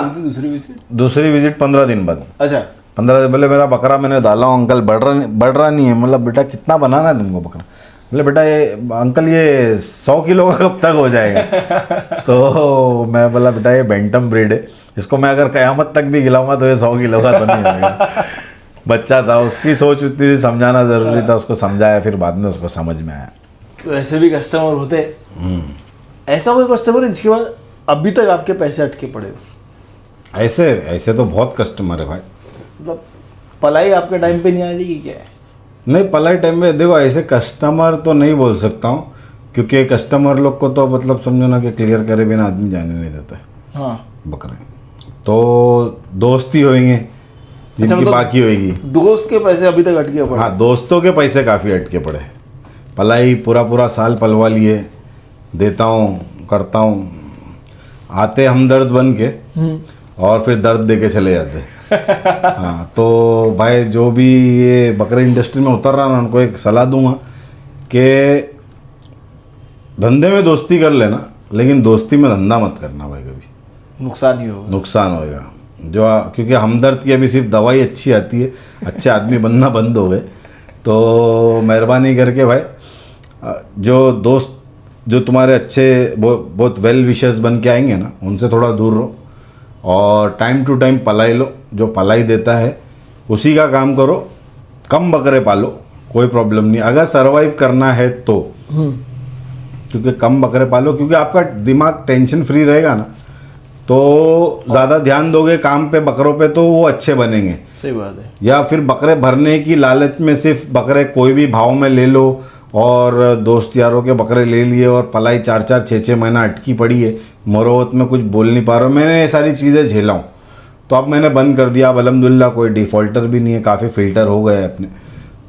दूसरी विजिट 15 दिन बाद। अच्छा, 15 दिन। बोले मेरा बकरा मैंने डाला हूँ अंकल, बढ़ रहा नहीं है। मतलब बेटा कितना बनाना है तुमको बकरा? बोले बेटा ये अंकल ये 100 किलो का कब तक हो जाएगा? तो मैं बोला बेटा ये बैंटम ब्रीड है, इसको मैं अगर कयामत तक भी खिलाऊंगा तो ये 100 किलो का तो नहीं होगा। बच्चा था, उसकी सोच उतनी थी, समझाना ज़रूरी था, उसको समझाया, फिर बाद में उसको समझ में आया। तो ऐसे भी कस्टमर होते हैं। ऐसा कोई कस्टमर है जिसके बाद अभी तक आपके पैसे अटके पड़े हो? ऐसे तो बहुत कस्टमर है भाई। मतलब पलाई आपके टाइम पे नहीं आई थी कि क्या है? नहीं, पलाई टाइम में देखो ऐसे कस्टमर तो नहीं बोल सकता हूँ, क्योंकि कस्टमर लोग को तो मतलब समझो ना कि क्लियर करे बिना आदमी जाने नहीं देता है। हाँ, बकरे तो दोस्ती होंगे जिनकी मतलब बाकी होगी। दोस्त के पैसे अभी तक अटके पड़े? हाँ, दोस्तों के पैसे काफ़ी अटके पड़े। पलाई पूरा साल पलवा लिए, देता हूँ, करता हूँ, आते हमदर्द बन के और फिर दर्द दे के चले जाते। हाँ, तो भाई जो भी ये बकरे इंडस्ट्री में उतर रहा ना, उनको एक सलाह दूंगा कि धंधे में दोस्ती कर लेना, लेकिन दोस्ती में धंधा मत करना भाई, कभी नुकसान ही होगा। नुकसान होएगा। क्योंकि हमदर्द की अभी सिर्फ दवाई अच्छी आती है, अच्छे आदमी बनना बंद हो गए। तो मेहरबानी करके भाई जो दोस्त जो तुम्हारे अच्छे बहुत वेल विशर्स बन के आएंगे ना, उनसे थोड़ा दूर रहो और टाइम टू टाइम पलाई लो। जो पलाई देता है उसी का काम करो, कम बकरे पालो, कोई प्रॉब्लम नहीं अगर सरवाइव करना है तो। क्योंकि कम बकरे पालो, क्योंकि आपका दिमाग टेंशन फ्री रहेगा ना, तो ज़्यादा ध्यान दोगे काम पे, बकरों पे, तो वो अच्छे बनेंगे। सही बात है। या फिर बकरे भरने की लालच में सिर्फ बकरे कोई भी भाव में ले लो, और दोस्त यारों के बकरे ले लिए और पलाई 4-4 6-6 महीना अटकी पड़ी है, मरोवत में कुछ बोल नहीं पा रहा हूँ। मैंने ये सारी चीज़ें झेला हूँ, तो अब मैंने बंद कर दिया। अब अल्हम्दुलिल्लाह कोई डिफ़ॉल्टर भी नहीं है, काफ़ी फ़िल्टर हो गए अपने।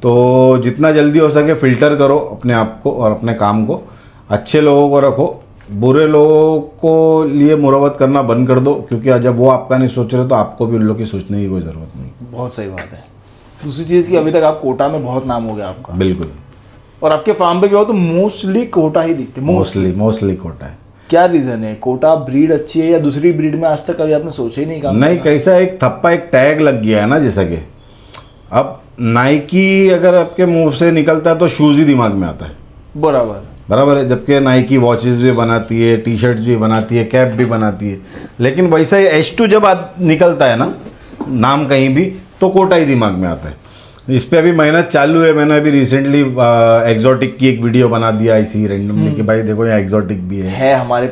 तो जितना जल्दी हो सके फ़िल्टर करो अपने आप को और अपने काम को, अच्छे लोगों को रखो, बुरे लोगों को लिए मुरवत करना बंद कर दो, क्योंकि जब वो आपका नहीं सोच रहे तो आपको भी उन लोगों की सोचने की कोई ज़रूरत नहीं। बहुत सही बात है। दूसरी चीज़ की अभी तक आप कोटा में बहुत नाम हो गया आपका। बिल्कुल। और आपके फार्म पे भी हो तो मोस्टली कोटा ही दिखते। मोस्टली कोटा है। क्या रीज़न है? कोटा ब्रीड अच्छी है या दूसरी ब्रीड में आज तक कभी आपने सोचा ही नहीं? काम नहीं, कैसा एक थप्पा, एक टैग लग गया है ना, जैसा कि अब नाइकी अगर आपके मुंह से निकलता है तो शूज़ ही दिमाग में आता है। बराबर है। जबकि नाइकी वॉचेस भी बनाती है, टी शर्ट्स भी बनाती है, कैप भी बनाती है, लेकिन वैसा ही H2 जब निकलता है ना नाम कहीं भी, तो कोटा ही दिमाग में आता है। इस पे अभी मेहनत चालू है। मैंने अभी रिसेंटली एग्जॉटिक की एक वीडियो बना दिया इसी रैंडमली कि भाई देखो यहाँ एग्जॉटिक भी है हमारे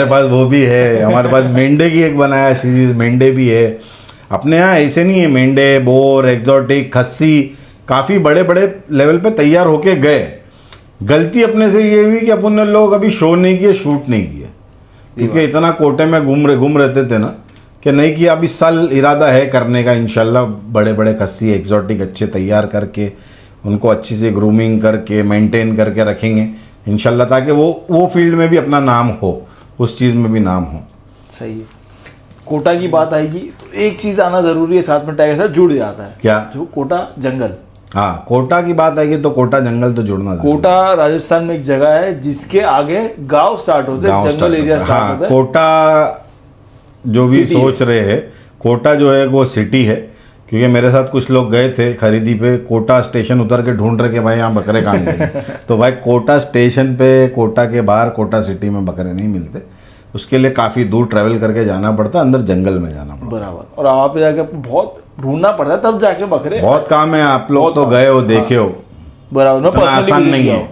पास वो भी है। हमारे पास मेंढे की एक बनाया सीरीज, मेंढे भी है अपने यहाँ। ऐसे नहीं है, मेंढे, बोर, एग्जॉटिक, खस्सी काफ़ी बड़े बड़े लेवल पे तैयार होके गए। गलती अपने से ये हुई कि अपन ने लोग अभी शो नहीं किए, शूट नहीं किए, क्योंकि इतना कोटे में घूम रहते थे ना कि नहीं किया। अब इस साल इरादा है करने का इंशाल्लाह, बड़े बड़े खस्सी एग्जॉटिक अच्छे तैयार करके उनको अच्छी से ग्रूमिंग करके मेंटेन करके रखेंगे इंशाल्लाह, ताकि वो फील्ड में भी अपना नाम हो, उस चीज़ में भी नाम हो। सही है। कोटा की बात आएगी तो एक चीज़ आना ज़रूरी है, साथ में टाइगर साथ जुड़ जाता है। क्या? जो कोटा जंगल। हाँ, कोटा की बात आएगी तो कोटा जंगल तो जुड़ना। कोटा राजस्थान में एक जगह है जिसके आगे गांव स्टार्ट होते हैं, जंगल एरिया स्टार्ट होता है। कोटा जो भी सोच रहे हैं, कोटा जो है वो सिटी है, क्योंकि मेरे साथ कुछ लोग गए थे खरीदी पे, कोटा स्टेशन उतर के ढूंढ रहे कि भाई यहाँ बकरे कहाँ मिलेंगे। तो भाई कोटा स्टेशन पे, कोटा के बाहर, कोटा सिटी में बकरे नहीं मिलते। उसके लिए काफ़ी दूर ट्रैवल करके जाना पड़ता है, अंदर जंगल में जाना पड़ता है। बराबर। और वहाँ पे जाके बहुत ढूंढना पड़ता है, तब जाके बकरे। बहुत काम है, आप लोग तो गए हो, देखे हो। बराबर। आसान नहीं है।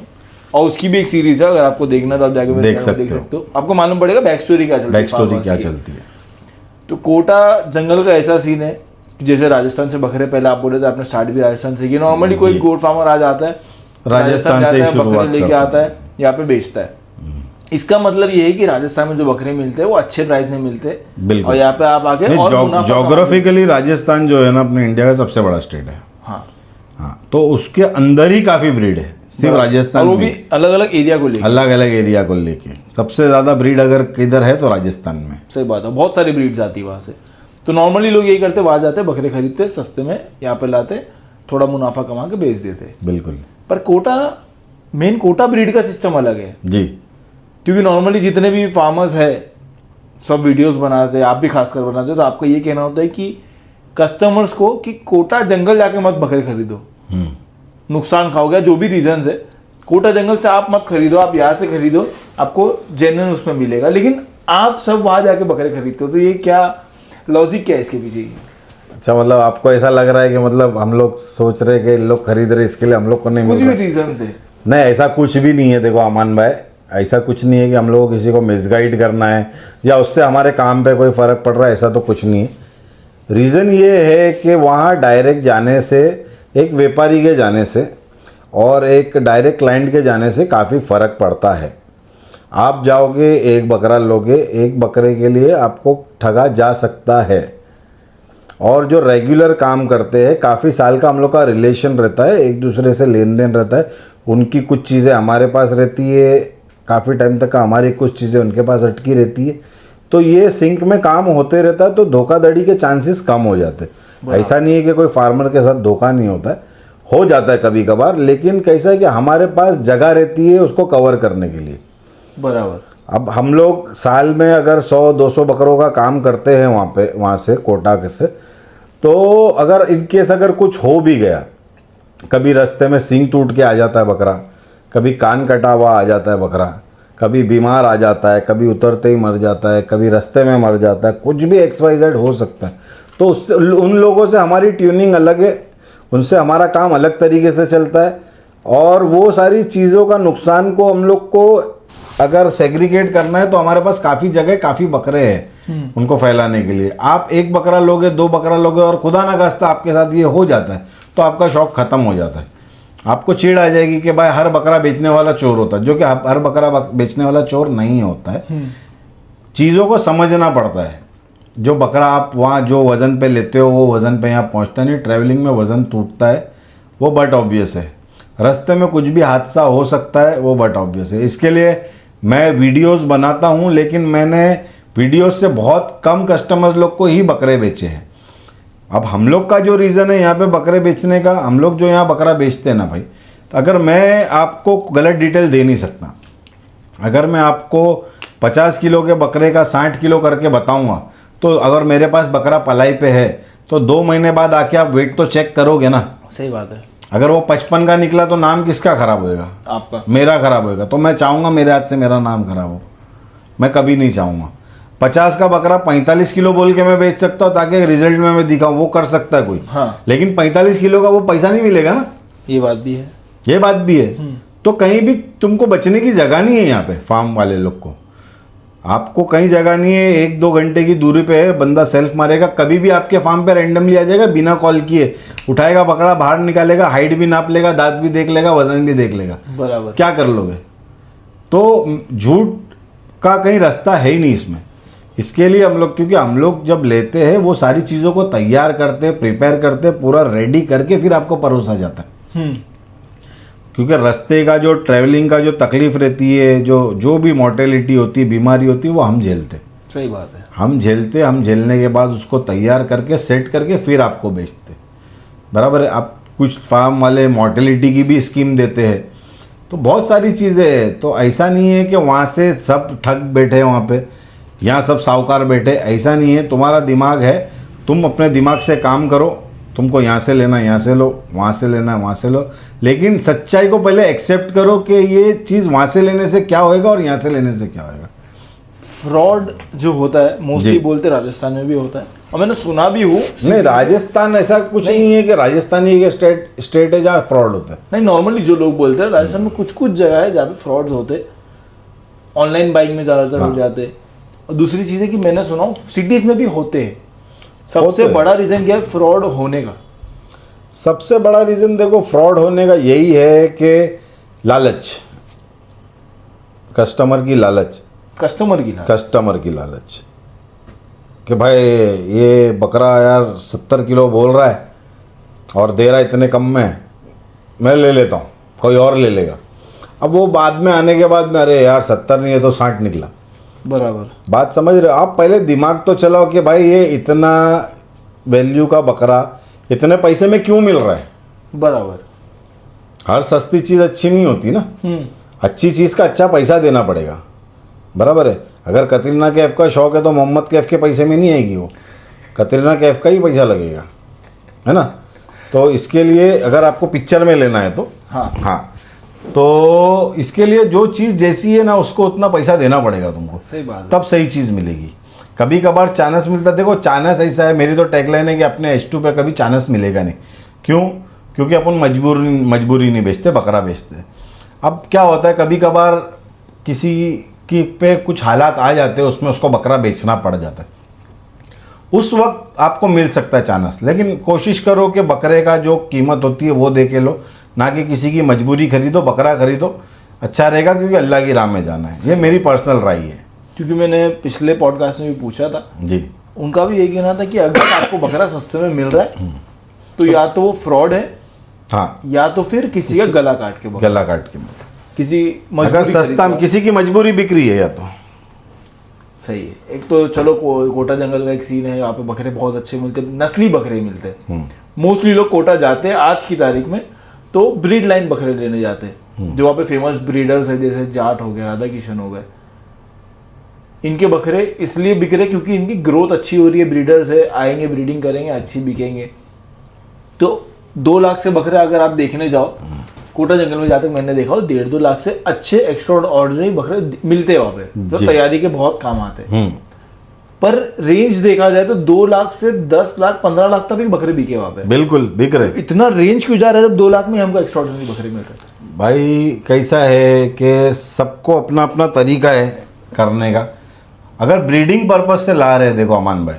और उसकी भी एक सीरीज है, अगर आपको देखना तो आप जाके देख सकते हो। आपको मालूम पड़ेगा बैक स्टोरी क्या चलती है। तो कोटा जंगल का ऐसा सीन है, जैसे राजस्थान से बकरे, पहले आप बोले थे आपने स्टार्ट भी राजस्थान से किया। नॉर्मली कोई गोट फार्मर आ जाता है, राजस्थान से बकरे लेके आता है, यहाँ पे बेचता है। इसका मतलब ये है कि राजस्थान में जो बकरे मिलते हैं वो अच्छे प्राइस में मिलते हैं, और यहाँ पे आप आके ज्योग्राफिकली राजस्थान जो है ना अपने इंडिया का सबसे बड़ा स्टेट है। हाँ, तो उसके अंदर ही काफी ब्रीड है, सिर्फ राजस्थान, वो भी अलग अलग एरिया को लेके सबसे ज्यादा ब्रीड अगर किधर है तो राजस्थान में। सही बात है, बहुत सारी ब्रीड्स आती है वहाँ से। तो नॉर्मली लोग यही करते, वहाँ जाते बकरे खरीदते सस्ते में, यहाँ पे लाते, थोड़ा मुनाफा कमा के बेच देते। बिल्कुल। पर कोटा ब्रीड का सिस्टम अलग है जी, क्योंकि नॉर्मली जितने भी फार्मर्स है सब वीडियोस बनाते हैं, आप भी खासकर बनाते हो, तो आपका ये कहना होता है कि कस्टमर्स को कि कोटा जंगल जाके मत बकरे खरीदो, नुकसान खाओगे, जो भी रीजंस है, कोटा जंगल से आप मत खरीदो, आप यहाँ से खरीदो, आपको जेन्युइन उसमें मिलेगा। लेकिन आप सब वहाँ जाके बकरे खरीदते हो, तो ये क्या लॉजिक क्या है इसके पीछे? अच्छा, मतलब आपको ऐसा लग रहा है कि मतलब हम लोग सोच रहे कि लोग खरीद रहे इसके लिए हम लोग को नहीं कुछ मिल भी रहा? रीजन से? नहीं, ऐसा कुछ भी नहीं है। देखो अमान भाई, ऐसा कुछ नहीं है कि हम लोगों को किसी को मिसगाइड करना है या उससे हमारे काम पे कोई फ़र्क पड़ रहा है, ऐसा तो कुछ नहीं है। रीज़न ये है कि वहाँ डायरेक्ट जाने से, एक व्यापारी के जाने से और एक डायरेक्ट क्लाइंट के जाने से काफ़ी फ़र्क पड़ता है। आप जाओगे, एक बकरा लोगे, एक बकरे के लिए आपको ठगा जा सकता है। और जो रेगुलर काम करते हैं, काफ़ी साल का हम लोग का रिलेशन रहता है, एक दूसरे से लेन देन रहता है, उनकी कुछ चीज़ें हमारे पास रहती है, काफ़ी टाइम तक का हमारी कुछ चीज़ें उनके पास अटकी रहती है, तो ये सिंक में काम होते रहता है, तो धोखाधड़ी के चांसेस कम हो जाते हैं। ऐसा नहीं है कि कोई फार्मर के साथ धोखा नहीं होता है, हो जाता है कभी कभार, लेकिन कैसा है कि हमारे पास जगह रहती है उसको कवर करने के लिए। बराबर। अब हम लोग साल में अगर 100-200 बकरों का काम करते हैं वहाँ से कोटा के से, तो अगर इनकेस अगर कुछ हो भी गया, कभी रास्ते में सींग टूट के आ जाता है बकरा, कभी कान कटा हुआ आ जाता है बकरा, कभी बीमार आ जाता है, कभी उतरते ही मर जाता है, कभी रास्ते में मर जाता है, कुछ भी XYZ हो सकता है, तो उससे उन लोगों से हमारी ट्यूनिंग अलग है, उनसे हमारा काम अलग तरीके से चलता है। और वो सारी चीज़ों का नुकसान को हम लोग को अगर सेग्रीगेट करना है तो हमारे पास काफ़ी जगह, काफ़ी बकरे हैं उनको फैलाने के लिए। आप एक बकरा लोगे, 2 बकरा लोगे और खुदा ना खास्ता आपके साथ ये हो जाता है, तो आपका शौक ख़त्म हो जाता है। आपको चिढ़ आ जाएगी कि भाई हर बकरा बेचने वाला चोर होता है, जो कि हर बकरा बेचने वाला चोर नहीं होता है। चीज़ों को समझना पड़ता है। जो बकरा आप वहाँ जो वज़न पे लेते हो वो वज़न पे यहाँ पहुँचता नहीं, ट्रैवलिंग में वज़न टूटता है, वो बट ऑब्वियस है। रास्ते में कुछ भी हादसा हो सकता है, वो बट ऑब्वियस है। इसके लिए मैं वीडियोस बनाता हूँ, लेकिन मैंने वीडियोस से बहुत कम कस्टमर्स लोग को ही बकरे बेचे हैं। अब हम लोग का जो रीज़न है यहाँ पे बकरे बेचने का, हम लोग जो यहाँ बकरा बेचते हैं ना भाई, तो अगर मैं आपको गलत डिटेल दे नहीं सकता। अगर मैं आपको 50 किलो के बकरे का 60 किलो करके बताऊँगा, तो अगर मेरे पास बकरा पलाई पे है तो 2 महीने बाद आके आप वेट तो चेक करोगे ना। सही बात है। अगर वो 55 का निकला तो नाम किसका खराब होएगा? आपका। मेरा खराब होएगा। तो मैं चाहूँगा मेरे हाथ से मेरा नाम खराब हो? मैं कभी नहीं चाहूँगा। 50 का बकरा 45 किलो बोल के मैं बेच सकता हूँ ताकि रिजल्ट में मैं दिखाऊँ, वो कर सकता है कोई। हाँ। लेकिन 45 किलो का वो पैसा नहीं मिलेगा ना। ये बात भी है। ये बात भी है। तो कहीं भी तुमको बचने की जगह नहीं है यहाँ पे। फार्म वाले लोग को आपको कहीं जगह नहीं है, 1-2 घंटे की दूरी पे है, बंदा सेल्फ मारेगा, कभी भी आपके फार्म पे रैंडमली आ जाएगा, बिना कॉल किए उठाएगा बकरा, बाहर निकालेगा, हाइट भी नाप लेगा, दांत भी देख लेगा, वजन भी देख लेगा। बराबर। क्या कर लोगे? तो झूठ का कहीं रास्ता है ही नहीं इसमें। इसके लिए हम लोग, क्योंकि हम लोग जब लेते हैं वो सारी चीज़ों को तैयार करते, प्रिपेयर करते, पूरा रेडी करके फिर आपको परोसा जाता है। क्योंकि रास्ते का जो ट्रैवलिंग का जो तकलीफ रहती है, जो भी मॉर्टेलिटी होती है, बीमारी होती है, वो हम झेलते। सही बात है। हम झेलने के बाद उसको तैयार करके सेट करके फिर आपको बेचते। बराबर है। आप कुछ फार्म वाले मॉर्टेलिटी की भी स्कीम देते हैं, तो बहुत सारी चीज़ें हैं। तो ऐसा नहीं है कि वहाँ से सब ठग बैठे हैं, वहाँ पे यहाँ सब साहूकार बैठे, ऐसा नहीं है। तुम्हारा दिमाग है, तुम अपने दिमाग से काम करो। तुमको यहाँ से लेना यहाँ से लो, वहाँ से लेना वहाँ से लो, लेकिन सच्चाई को पहले एक्सेप्ट करो कि ये चीज़ वहाँ से लेने से क्या होएगा और यहाँ से लेने से क्या होएगा। फ्रॉड जो होता है मोस्टली बोलते राजस्थान में भी होता है, और मैंने सुना भी हूँ। नहीं, राजस्थान ऐसा कुछ नहीं है कि राजस्थान ही स्टेट है जहाँ फ्रॉड होता है। नहीं, नॉर्मली जो लोग बोलते हैं राजस्थान में कुछ जगह है जहाँ पे फ्रॉड होते, ऑनलाइन बाइंग में ज़्यादातर हो जाते। और दूसरी चीज़ है कि मैंने सुना हूँ सिटीज़ में भी होते हैं। सबसे बड़ा रीज़न क्या है फ्रॉड होने का? सबसे बड़ा रीज़न देखो फ्रॉड होने का यही है कि लालच, कस्टमर की लालच कि भाई ये बकरा यार 70 किलो बोल रहा है और दे रहा है इतने कम में, मैं ले लेता हूँ, कोई और ले लेगा। अब वो बाद में आने के बाद में अरे यार 70 नहीं है तो 60 निकला। बराबर। बात समझ रहे हो आप? पहले दिमाग तो चलाओ कि भाई ये इतना वैल्यू का बकरा इतने पैसे में क्यों मिल रहा है। बराबर। हर सस्ती चीज़ अच्छी नहीं होती ना। अच्छी चीज़ का अच्छा पैसा देना पड़ेगा। बराबर है। अगर कतरीना कैफ का शौक है तो मोहम्मद कैफ के पैसे में नहीं आएगी वो, कतरीना कैफ का ही पैसा लगेगा, है ना। तो इसके लिए अगर आपको पिक्चर में लेना है तो हाँ, तो इसके लिए जो चीज़ जैसी है ना उसको उतना पैसा देना पड़ेगा तुमको, सही बात है। तब सही चीज़ मिलेगी। कभी कभार चानस मिलता, देखो चानस ऐसा है, मेरी तो टैगलाइन है कि अपने H2 पे कभी चानस मिलेगा नहीं। क्यों? क्योंकि अपन मजबूरी नहीं बेचते, बकरा बेचते। अब क्या होता है, कभी कभार किसी की पे कुछ हालात आ जाते हैं, उसमें उसको बकरा बेचना पड़ जाता है, उस वक्त आपको मिल सकता है चानस। लेकिन कोशिश करो कि बकरे का जो कीमत होती है वो दे के लो, ना कि किसी की मजबूरी खरीदो। बकरा खरीदो, अच्छा रहेगा, क्योंकि अल्लाह की राह में जाना है। ये मेरी पर्सनल राय है। क्योंकि मैंने पिछले पॉडकास्ट में भी पूछा था जी, उनका भी यही कहना था कि अगर आपको बकरा सस्ते में मिल रहा है तो या तो वो फ्रॉड है, हाँ, या तो फिर किसी का गला काट के बकरा, गला काट के। किसी अगर मजबूरी सस्ता खरीदना। में किसी की मजबूरी बिक्री है या तो सही है। एक तो चलो कोटा जंगल का एक सीन है, यहाँ पे बकरे बहुत अच्छे मिलते हैं, नस्ली बकरे मिलते हैं। मोस्टली लोग कोटा जाते हैं आज की तारीख में तो ब्रीड लाइन बकरे लेने जाते हैं, जो वहाँ पे फेमस ब्रीडर्स है, जैसे जाट हो गए, राधा किशन हो गए। इनके बकरे इसलिए बिक रहे क्योंकि इनकी ग्रोथ अच्छी हो रही है, ब्रीडर्स है, आएंगे ब्रीडिंग करेंगे, अच्छी बिकेंगे। तो 2 लाख से बकरे अगर आप देखने जाओ कोटा जंगल में, जाते मैंने देखा हो 1.5-2 लाख से अच्छे एक्स्ट्रा ऑर्डिनरी बकरे मिलते हैं वहाँ पे, जो तैयारी के बहुत काम आते हैं। पर रेंज देखा जाए तो 2 लाख से 10 लाख 15 लाख तक भी बकरे बिके वहाँ पे। बिल्कुल बिक रहे। इतना रेंज क्यों जा रहा है जब 2 लाख में हमको एक्स्ट्रा ऑर्डिनरी बकरे मिल रहे हैं? भाई कैसा है कि सबको अपना अपना तरीका है करने का। अगर ब्रीडिंग पर्पज से ला रहे हैं, देखो अमान भाई,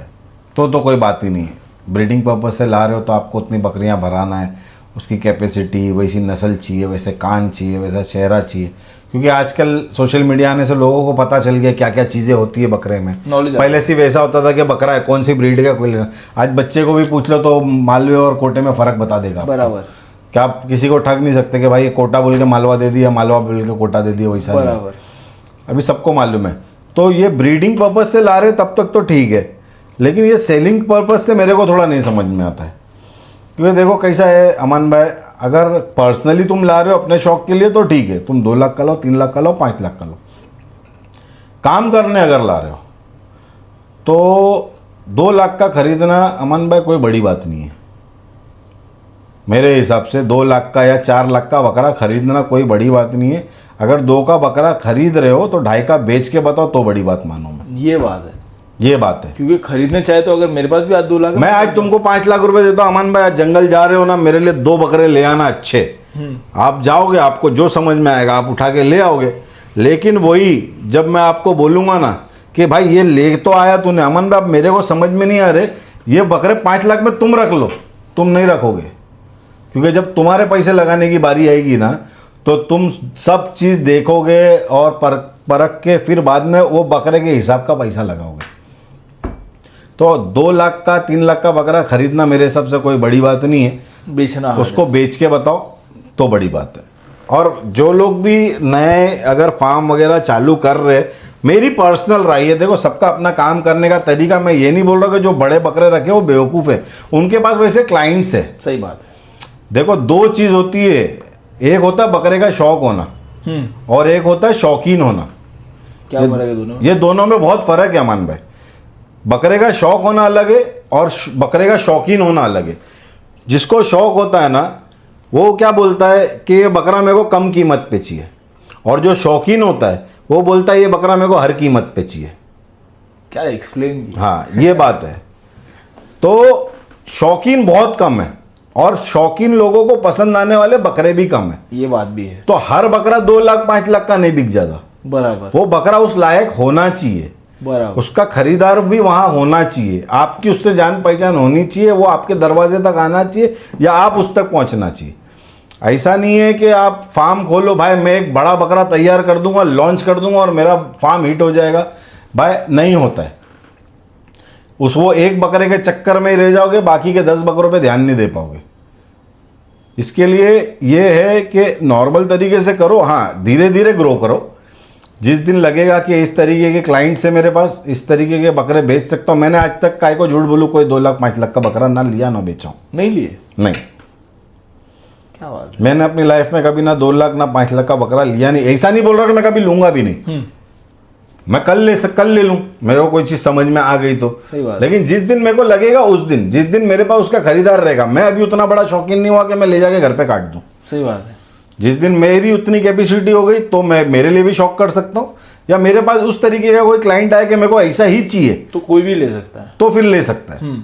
तो कोई बात ही नहीं है। ब्रीडिंग पर्पज से ला रहे हो तो आपको उतनी बकरियां भराना है, उसकी कैपेसिटी, वैसी नस्ल चाहिए, वैसे कान चाहिए, वैसा चेहरा चाहिए। क्योंकि आजकल सोशल मीडिया आने से लोगों को पता चल गया क्या क्या चीज़ें होती है बकरे में। नॉलेज पहले सिर्फ ऐसा होता था कि बकरा है, कौन सी ब्रीड का कोई लेना। आज बच्चे को भी पूछ लो तो मालवे और कोटे में फ़र्क बता देगा। बराबर। क्या आप किसी को ठग नहीं सकते कि भाई ये कोटा बोल के मालवा दे दिया, मालवा बोल के कोटा दे दिया, वैसा नहीं। बराबर। अभी सबको मालूम है। तो ये ब्रीडिंग पर्पज से ला रहे तब तक तो ठीक है, लेकिन ये सेलिंग पर्पज से मेरे को थोड़ा नहीं समझ में आता है। क्योंकि देखो कैसा है अमन भाई, अगर पर्सनली तुम ला रहे हो अपने शौक के लिए तो ठीक है, तुम 2 लाख का लो, 3 लाख का लो, 5 लाख का लो। काम करने अगर ला रहे हो तो 2 लाख का खरीदना अमन भाई कोई बड़ी बात नहीं है। मेरे हिसाब से 2 लाख का या 4 लाख का बकरा खरीदना कोई बड़ी बात नहीं है। अगर 2 का बकरा खरीद रहे हो तो 2.5 का बेच के बताओ तो बड़ी बात मानो मैं। ये बात है, ये बात है। क्योंकि खरीदने चाहे तो अगर मेरे पास भी आज 2 लाख, मैं आज तुमको 5 लाख रुपए देता हूँ अमन भाई, आज जंगल जा रहे हो ना, मेरे लिए 2 बकरे ले आना अच्छे। आप जाओगे, आपको जो समझ में आएगा आप उठा के ले आओगे। लेकिन वही जब मैं आपको बोलूंगा ना कि भाई ये ले तो आया तूने अमन भाई, अब मेरे को समझ में नहीं आ रहे, ये बकरे 5 लाख में तुम रख लो, तुम नहीं रखोगे। क्योंकि जब तुम्हारे पैसे लगाने की बारी आएगी ना तो तुम सब चीज़ देखोगे और परख के फिर बाद में वो बकरे के हिसाब का पैसा लगाओगे। तो 2 लाख का 3 लाख का बकरा खरीदना मेरे हिसाब से कोई बड़ी बात नहीं है। बेचना उसको बेच के बताओ तो बड़ी बात है। और जो लोग भी नए अगर फार्म वगैरह चालू कर रहे, मेरी पर्सनल राय है, देखो सबका अपना काम करने का तरीका। मैं ये नहीं बोल रहा कि जो बड़े बकरे रखे वो बेवकूफ़ है, उनके पास वैसे क्लाइंट्स है। सही बात है। देखो 2 चीज़ होती है, एक होता है बकरे का शौक होना और एक होता है शौकीन होना। क्या फर्क है दोनों में? ये दोनों में बहुत फ़र्क है अमान भाई। बकरे का शौक होना अलग है और बकरे का शौकीन होना अलग है। जिसको शौक होता है ना वो क्या बोलता है कि ये बकरा मेरे को कम कीमत पे चाहिए, और जो शौकीन होता है वो बोलता है ये बकरा मेरे को हर कीमत पे चाहिए। क्या एक्सप्लेन किया? हाँ ये बात है। तो शौकीन बहुत कम है और शौकीन लोगों को पसंद आने वाले बकरे भी कम है। ये बात भी है। तो हर बकरा 2 लाख 5 लाख का नहीं बिक जाता। बराबर। वो बकरा उस लायक होना चाहिए, बराबर। उसका खरीदार भी वहां होना चाहिए, आपकी उससे जान पहचान होनी चाहिए, वो आपके दरवाजे तक आना चाहिए या आप उस तक पहुंचना चाहिए। ऐसा नहीं है कि आप फार्म खोलो, भाई मैं एक बड़ा बकरा तैयार कर दूंगा, लॉन्च कर दूंगा और मेरा फार्म हिट हो जाएगा। भाई नहीं होता है। वो एक बकरे के चक्कर में ही रह जाओगे, बाकी के 10 बकरों पे ध्यान नहीं दे पाओगे। इसके लिए ये है कि नॉर्मल तरीके से करो, हाँ धीरे धीरे ग्रो करो। जिस दिन लगेगा कि इस तरीके के क्लाइंट से मेरे पास इस तरीके के बकरे बेच सकता हूँ, मैंने आज तक काय को झूठ बोलूँ कोई 2 लाख 5 लाख का बकरा ना लिया ना बेचा हूँ। नहीं लिए? नहीं, क्या बात है। मैंने अपनी लाइफ में कभी ना 2 लाख ना 5 लाख का बकरा लिया नहीं। ऐसा नहीं बोल रहा कि मैं कभी लूंगा भी नहीं, मैं कल ले लूं, मेरे को कोई चीज़ समझ में आ गई तो। सही बात। लेकिन जिस दिन मेरे को लगेगा उस दिन, जिस दिन मेरे पास उसका खरीदार रहेगा, मैं अभी उतना बड़ा शौकीन नहीं हुआ कि मैं ले जाके घर पे काट दूं। सही बात है। जिस दिन मेरी उतनी कैपेसिटी हो गई तो मैं मेरे लिए भी शौक कर सकता हूँ, या मेरे पास उस तरीके का कोई क्लाइंट आया कि मेरे को ऐसा ही चाहिए तो कोई भी ले सकता है। तो फिर ले सकता है।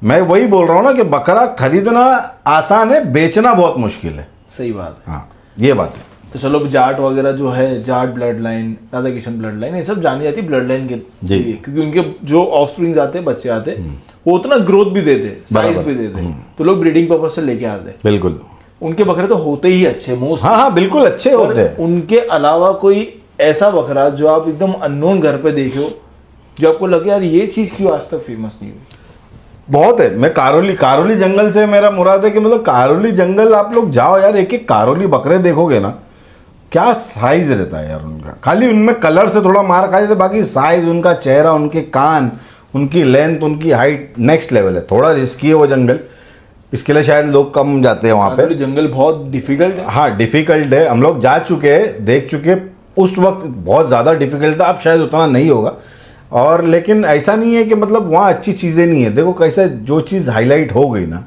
मैं वही बोल रहा हूँ ना कि बकरा खरीदना आसान है, बेचना बहुत मुश्किल है। सही बात है। हाँ, ये बात है। तो चलो, अब जाट वगैरह जो है, Jat blood line, Radha Kishan blood line, ये सब जानी जाती है ब्लड लाइन के लिए, क्योंकि उनके जो ऑफस्प्रिंग्स आते हैं, बच्चे आते हैं, वो उतना ग्रोथ भी देते, साइज भी देते, तो लोग ब्रीडिंग पर्पज से लेके आते हैं। बिल्कुल, उनके बकरे तो होते ही अच्छे मोस्ट। हाँ हाँ, बिल्कुल अच्छे होते हैं। उनके अलावा कोई ऐसा बकरा जो आप एकदम अननोन घर पे देखे हो, जो आपको लगे यार ये चीज क्यों आज तक फेमस नहीं हुई? बहुत है। मैं कारोली जंगल से मेरा मुराद है कि मतलब कारोली जंगल आप लोग जाओ यार, एक एक कारोली बकरे देखोगे ना, क्या साइज रहता है यार उनका। खाली उनमें कलर से थोड़ा मार खा जाते, बाकी साइज, उनका चेहरा, उनके कान, उनकी लेंथ, उनकी हाइट नेक्स्ट लेवल है। थोड़ा रिस्की है वो जंगल, इसके लिए शायद लोग कम जाते हैं वहाँ पे। जंगल बहुत डिफिकल्ट है। हाँ, डिफिकल्ट है। हम लोग जा चुके हैं, देख चुके, उस वक्त बहुत ज़्यादा डिफिकल्ट था, अब शायद उतना नहीं होगा। और लेकिन ऐसा नहीं है कि मतलब वहाँ अच्छी चीज़ें नहीं है। देखो कैसे जो चीज़ हाईलाइट हो गई ना,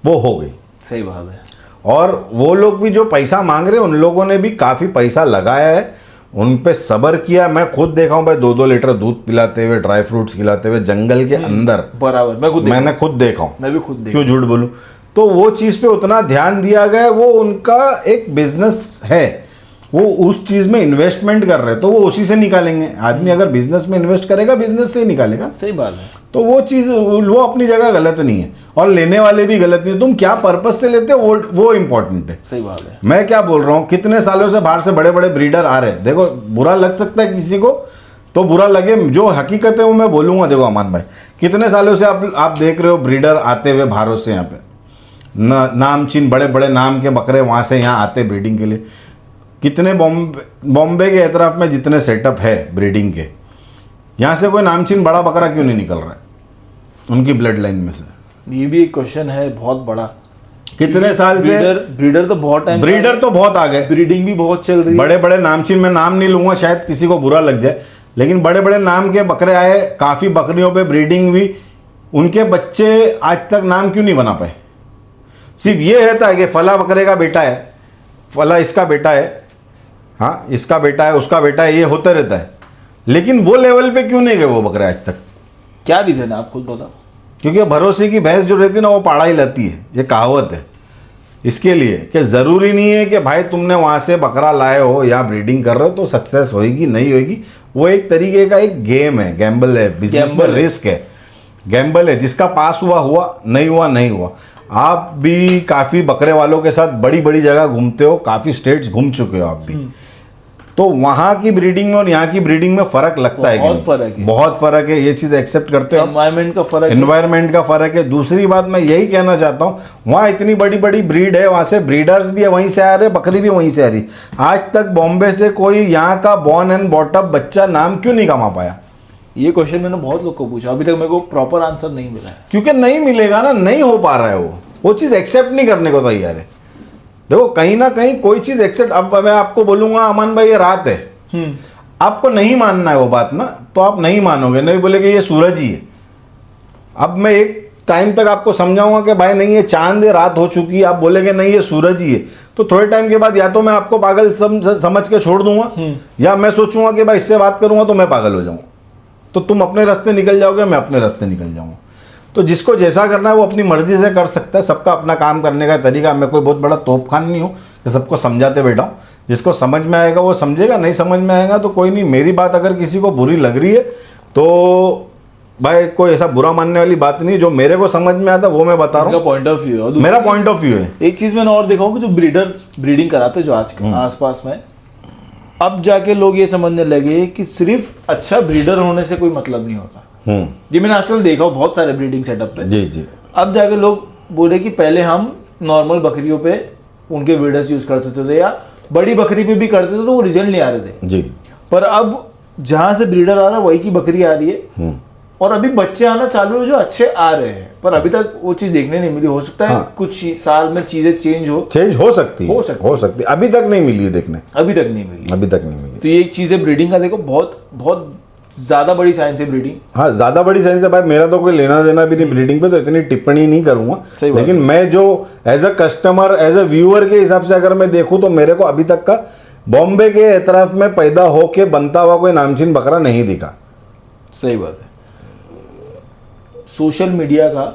वो हो गई। सही बात है। और वो लोग भी जो पैसा मांग रहे हैं, उन लोगों ने भी काफ़ी पैसा लगाया है, उन पे सब्र किया। मैं खुद देखा हूँ भाई, 2-2 लीटर दूध पिलाते हुए, ड्राई फ्रूट्स खिलाते हुए जंगल के अंदर। बराबर, मैंने खुद देखा हूँ। मैं भी खुद देखा, क्यों झूठ बोलूँ। तो वो चीज़ पे उतना ध्यान दिया गया, वो उनका एक बिजनेस है, वो उस चीज़ में इन्वेस्टमेंट कर रहे हैं, तो वो उसी से निकालेंगे। आदमी अगर बिजनेस में इन्वेस्ट करेगा, बिजनेस से ही निकालेगा। सही बात है। तो वो चीज़, वो अपनी जगह गलत नहीं है, और लेने वाले भी गलत नहीं है। तुम क्या पर्पस से लेते हो, वो इम्पोर्टेंट है। सही बात है। मैं क्या बोल रहा हूँ, कितने सालों से बाहर से बड़े बड़े ब्रीडर आ रहे हैं। देखो, बुरा लग सकता है किसी को, तो बुरा लगे, जो हकीकत है वो मैं बोलूँगा। देखो अमान भाई, कितने सालों से आप देख रहे हो ब्रीडर आते हुए बाहरों से यहाँ पे, नामचीन बड़े बड़े नाम के बकरे वहाँ से यहाँ आते ब्रीडिंग के लिए। कितने बॉम्बे के एतराफ़ में जितने सेटअप है ब्रीडिंग के, यहाँ से कोई नामचीन बड़ा बकरा क्यों नहीं निकल रहा है उनकी ब्लड लाइन में से? ये भी एक क्वेश्चन है बहुत बड़ा। कितने साल से ब्रीडर तो बहुत टाइम, ब्रीडर तो बहुत आ गए, ब्रीडिंग भी बहुत चल रही है। बड़े बड़े नामचीन, मैं नाम नहीं लूंगा, शायद किसी को बुरा लग जाए, लेकिन बड़े बड़े नाम के बकरे आए, काफ़ी बकरियों पे ब्रीडिंग हुई, उनके बच्चे आज तक नाम क्यों नहीं बना पाए? सिर्फ ये रहता है कि फला बकरे का बेटा है, फला इसका बेटा है, हाँ इसका बेटा है, उसका बेटा है, ये होता रहता है। लेकिन वो लेवल पे क्यों नहीं गए वो बकरे आज तक? क्या रीज़न है, आप खुद बताओ। क्योंकि भरोसे की भैंस जो रहती है ना, वो पाड़ा ही लाती है, ये कहावत है। इसके लिए कि ज़रूरी नहीं है कि भाई तुमने वहाँ से बकरा लाए हो या ब्रीडिंग कर रहे हो तो सक्सेस होएगी, नहीं होएगी। वो एक तरीके का एक गेम है, गैम्बल है, बिजनेस में रिस्क है, गैम्बल है। जिसका पास हुआ हुआ, नहीं हुआ नहीं हुआ। आप भी काफ़ी बकरे वालों के साथ बड़ी बड़ी जगह घूमते हो, काफ़ी स्टेट्स घूम चुके हो आप भी, तो वहाँ की ब्रीडिंग में और यहाँ की ब्रीडिंग में फ़र्क लगता है। बहुत फ़र्क है, बहुत फ़र्क है। ये चीज़ एक्सेप्ट करते हो? एनवायरनमेंट का फ़र्क, एनवायरनमेंट का फ़र्क है। दूसरी बात मैं यही कहना चाहता हूँ, वहाँ इतनी बड़ी बड़ी ब्रीड है, वहाँ से ब्रीडर्स भी है, वहीं से आ रहे, बकरी भी वहीं से आ रही। आज तक बॉम्बे से कोई यहाँ का बॉर्न एंड बॉटअप बच्चा नाम क्यों नहीं कमा पाया? ये क्वेश्चन मैंने बहुत लोग को पूछा, अभी तक मेरे को प्रॉपर आंसर नहीं मिला है। क्योंकि नहीं मिलेगा ना, नहीं हो पा रहा है। वो चीज़ एक्सेप्ट नहीं करने को तैयार है। देखो कहीं ना कहीं कोई चीज़ एक्सेप्ट, अब मैं आपको बोलूँगा अमन भाई ये रात है, आपको नहीं मानना है वो बात ना, तो आप नहीं मानोगे, नहीं बोलेगे ये सूरज ही है। अब मैं एक टाइम तक आपको समझाऊंगा कि भाई नहीं ये चांद है, रात हो चुकी है, आप बोलेगे नहीं ये सूरज ही है, तो थोड़े टाइम के बाद या तो मैं आपको पागल समझ के छोड़ दूंगा, या मैं सोचूंगा कि भाई इससे बात करूंगा तो मैं पागल हो जाऊंगा, तो तुम अपने रास्ते निकल जाओगे, मैं अपने रास्ते निकल जाऊंगा। तो जिसको जैसा करना है वो अपनी मर्जी से कर सकता है। सबका अपना काम करने का तरीका। मैं कोई बहुत बड़ा तोपखान नहीं हूँ कि सबको समझाते बैठा हूँ। जिसको समझ में आएगा वो समझेगा, नहीं समझ में आएगा तो कोई नहीं। मेरी बात अगर किसी को बुरी लग रही है तो भाई कोई ऐसा बुरा मानने वाली बात नहीं। जो मेरे को समझ में आता वो मैं बता रहा हूँ, पॉइंट ऑफ व्यू है, मेरा पॉइंट ऑफ व्यू है। एक चीज मैंने और देखा हूँ कि जो ब्रीडिंग कराते जो आज आसपास में, अब जाके लोग ये समझने लगे कि सिर्फ अच्छा ब्रीडर होने से कोई मतलब नहीं होता। ये मैंने आजकल देखा हूँ बहुत सारे ब्रीडिंग सेटअप पे। जी जी। अब जाके लोग बोले कि पहले हम नॉर्मल बकरियों पे उनके ब्रीडर्स यूज करते थे या बड़ी बकरी पे भी करते थे तो वो रिजल्ट नहीं आ रहे थे जी। पर अब जहां से ब्रीडर आ रहा है वही की बकरी आ रही है और अभी बच्चे आना चालू है जो अच्छे आ रहे हैं, पर अभी तक वो चीज देखने नहीं मिली। हो सकता है कुछ साल में चीजें चेंज हो सकती है। अभी तक नहीं मिली है देखने, अभी तक नहीं मिली। तो ये एक चीज है ब्रीडिंग का। देखो बहुत बहुत ज़्यादा बड़ी साइंस है ब्रीडिंग। हाँ, ज़्यादा बड़ी साइंस है भाई, मेरा तो कोई लेना देना भी नहीं ब्रीडिंग पे, तो इतनी टिप्पणी नहीं करूँगा। सही बात लेकिन मैं जो as a customer, as a viewer के हिसाब से अगर मैं देखूँ तो मेरे को अभी तक का बॉम्बे के एतराफ़ में पैदा होके बनता हुआ कोई नामचीन बकरा नहीं दिखा। सही बात है। सोशल मीडिया का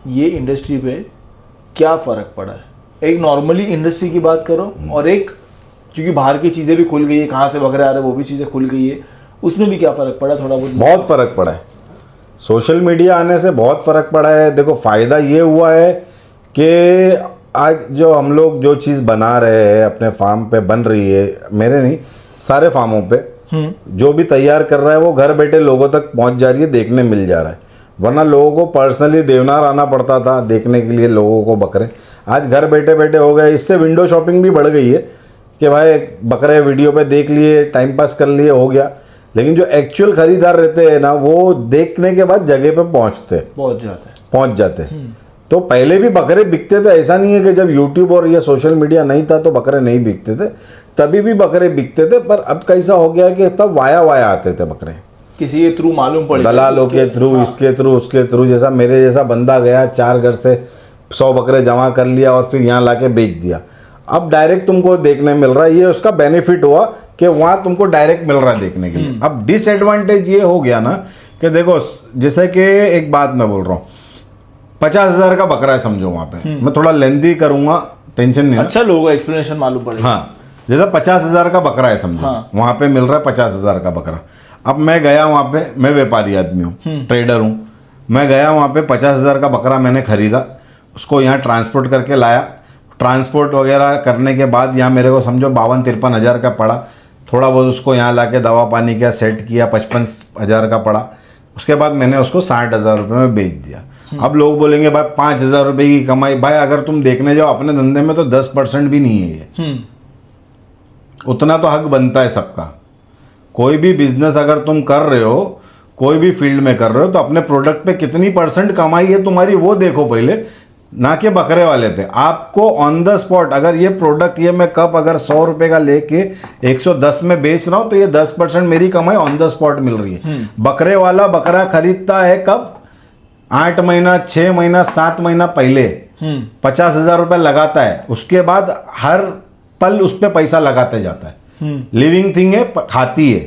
ये इंडस्ट्री पे क्या फ़र्क पड़ा है? एक नॉर्मली इंडस्ट्री की बात करो और एक क्योंकि बाहर की चीज़ें भी खुल गई है, कहाँ से बकरे आ रहे हैं वो भी चीज़ें खुल गई है, उसमें भी क्या फ़र्क पड़ा? थोड़ा बहुत। बहुत फ़र्क पड़ा है, सोशल मीडिया आने से बहुत फ़र्क पड़ा है। देखो फ़ायदा ये हुआ है कि आज जो हम लोग जो चीज़ बना रहे हैं अपने फार्म पे, बन रही है, मेरे नहीं सारे फार्मों पे जो भी तैयार कर रहा है वो घर बैठे लोगों तक पहुंच जा रही है, देखने मिल जा रहा है। वरना लोगों को पर्सनली देवनार आना पड़ता था देखने के लिए लोगों को बकरे, आज घर बैठे बैठे हो गए। इससे विंडो शॉपिंग भी बढ़ गई है कि भाई बकरे वीडियो पे देख लिए, टाइम पास कर लिए, हो गया। लेकिन जो एक्चुअल खरीदार रहते हैं ना, वो देखने के बाद जगह पे पहुंच जाते हैं। तो पहले भी बकरे बिकते थे, ऐसा नहीं है कि जब यूट्यूब और ये सोशल मीडिया नहीं था तो बकरे नहीं बिकते थे, तभी भी बकरे बिकते थे। पर अब कैसा हो गया कि तब वाया आते थे बकरे, किसी के थ्रू मालूम पड़, दलालों के थ्रू, इसके थ्रू, उसके थ्रू। जैसा मेरे जैसा बंदा गया 4 घर से 100 बकरे जमा कर लिया और फिर यहाँ लाके बेच दिया। अब डायरेक्ट तुमको देखने मिल रहा है, ये उसका बेनिफिट हुआ कि वहाँ तुमको डायरेक्ट मिल रहा है देखने के लिए। अब डिसएडवांटेज ये हो गया ना कि देखो, जैसे कि एक बात मैं बोल रहा हूँ, 50,000 का बकरा है समझो वहाँ पे, मैं थोड़ा लेंदी करूँगा, टेंशन नहीं। अच्छा, लोगों का एक्सप्लेनेशन मालूम पड़ेगा। हाँ, जैसे 50,000 का बकरा है समझो, हाँ। वहाँ पे मिल रहा है 50,000 का बकरा। अब मैं गया वहाँ पे, मैं व्यापारी आदमी हूँ, ट्रेडर हूँ, मैं गया वहाँ पे 50,000 का बकरा मैंने खरीदा, उसको यहाँ ट्रांसपोर्ट करके लाया। ट्रांसपोर्ट वगैरह करने के बाद यहाँ मेरे को समझो 52-53 हज़ार का पड़ा। थोड़ा बहुत उसको यहाँ लाके दवा पानी किया, सेट किया, 55,000 का पड़ा। उसके बाद मैंने उसको 60,000 रुपये में बेच दिया। अब लोग बोलेंगे भाई 5,000 रुपये की कमाई। भाई अगर तुम देखने जाओ अपने धंधे में तो 10% भी नहीं है ये, उतना तो हक बनता है सबका। कोई भी बिजनेस अगर तुम कर रहे हो, कोई भी फील्ड में कर रहे हो, तो अपने प्रोडक्ट पे कितनी % कमाई है तुम्हारी वो देखो पहले, ना कि बकरे वाले पे। आपको ऑन द स्पॉट, अगर ये प्रोडक्ट, ये मैं कप अगर 100 रुपये का लेके 110 में बेच रहा हूँ तो ये 10% मेरी कमाई ऑन द स्पॉट मिल रही है। बकरे वाला बकरा खरीदता है कब? 8 महीना, 6 महीना, 7 महीना पहले 50,000 रुपये लगाता है, उसके बाद हर पल उस पर पैसा लगाते जाता है। लिविंग थिंग है, खाती है,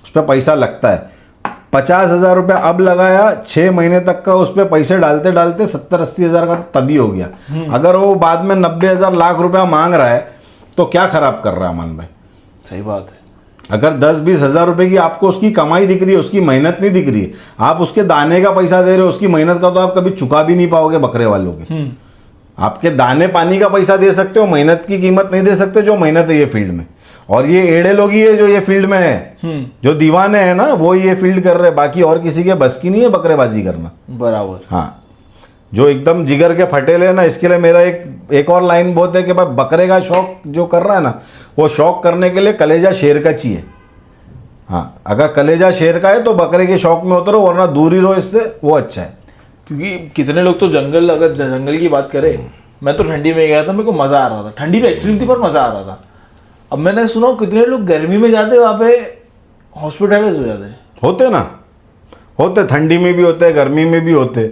उस पर पैसा लगता है। 50,000 रुपये अब लगाया, 6 महीने तक का उस पर पैसे डालते डालते 70-80 हज़ार का तभी हो गया। अगर वो बाद में 90,000 लाख रुपया मांग रहा है तो क्या खराब कर रहा है अमन भाई? सही बात है। अगर 10-20 हज़ार रुपये की आपको उसकी कमाई दिख रही है, उसकी मेहनत नहीं दिख रही है, आप उसके दाने का पैसा दे रहे हो, उसकी मेहनत का तो आप कभी चुका भी नहीं पाओगे बकरे वालों के। आपके दाने पानी का पैसा दे सकते हो, मेहनत की कीमत नहीं दे सकते, जो मेहनत है ये फील्ड में। और ये एड़े लोग ही है जो ये फील्ड में है, जो दीवाने हैं ना वो ये फील्ड कर रहे हैं, बाकी और किसी के बस की नहीं है बकरेबाजी करना। बराबर। हाँ, जो एकदम जिगर के फटेले ना, इसके लिए मेरा एक और लाइन बहुत है कि भाई बकरे का शौक जो कर रहा है ना, वो शौक करने के लिए कलेजा शेर का चाहिए। हाँ, अगर कलेजा शेर का है तो बकरे के शौक में उतरो, वरना दूर ही रहो इससे, वो अच्छा है। क्योंकि कितने लोग तो जंगल, अगर जंगल की बात करें, मैं तो ठंडी में गया था, मेरे को मज़ा आ रहा था, ठंडी में एक्सट्रीम थी पर मज़ा आ रहा था। अब मैंने सुना कितने लोग गर्मी में जाते, वहाँ पे हॉस्पिटलाइज हो जाते। होते ना, होते, ठंडी में भी होते, गर्मी में भी होते,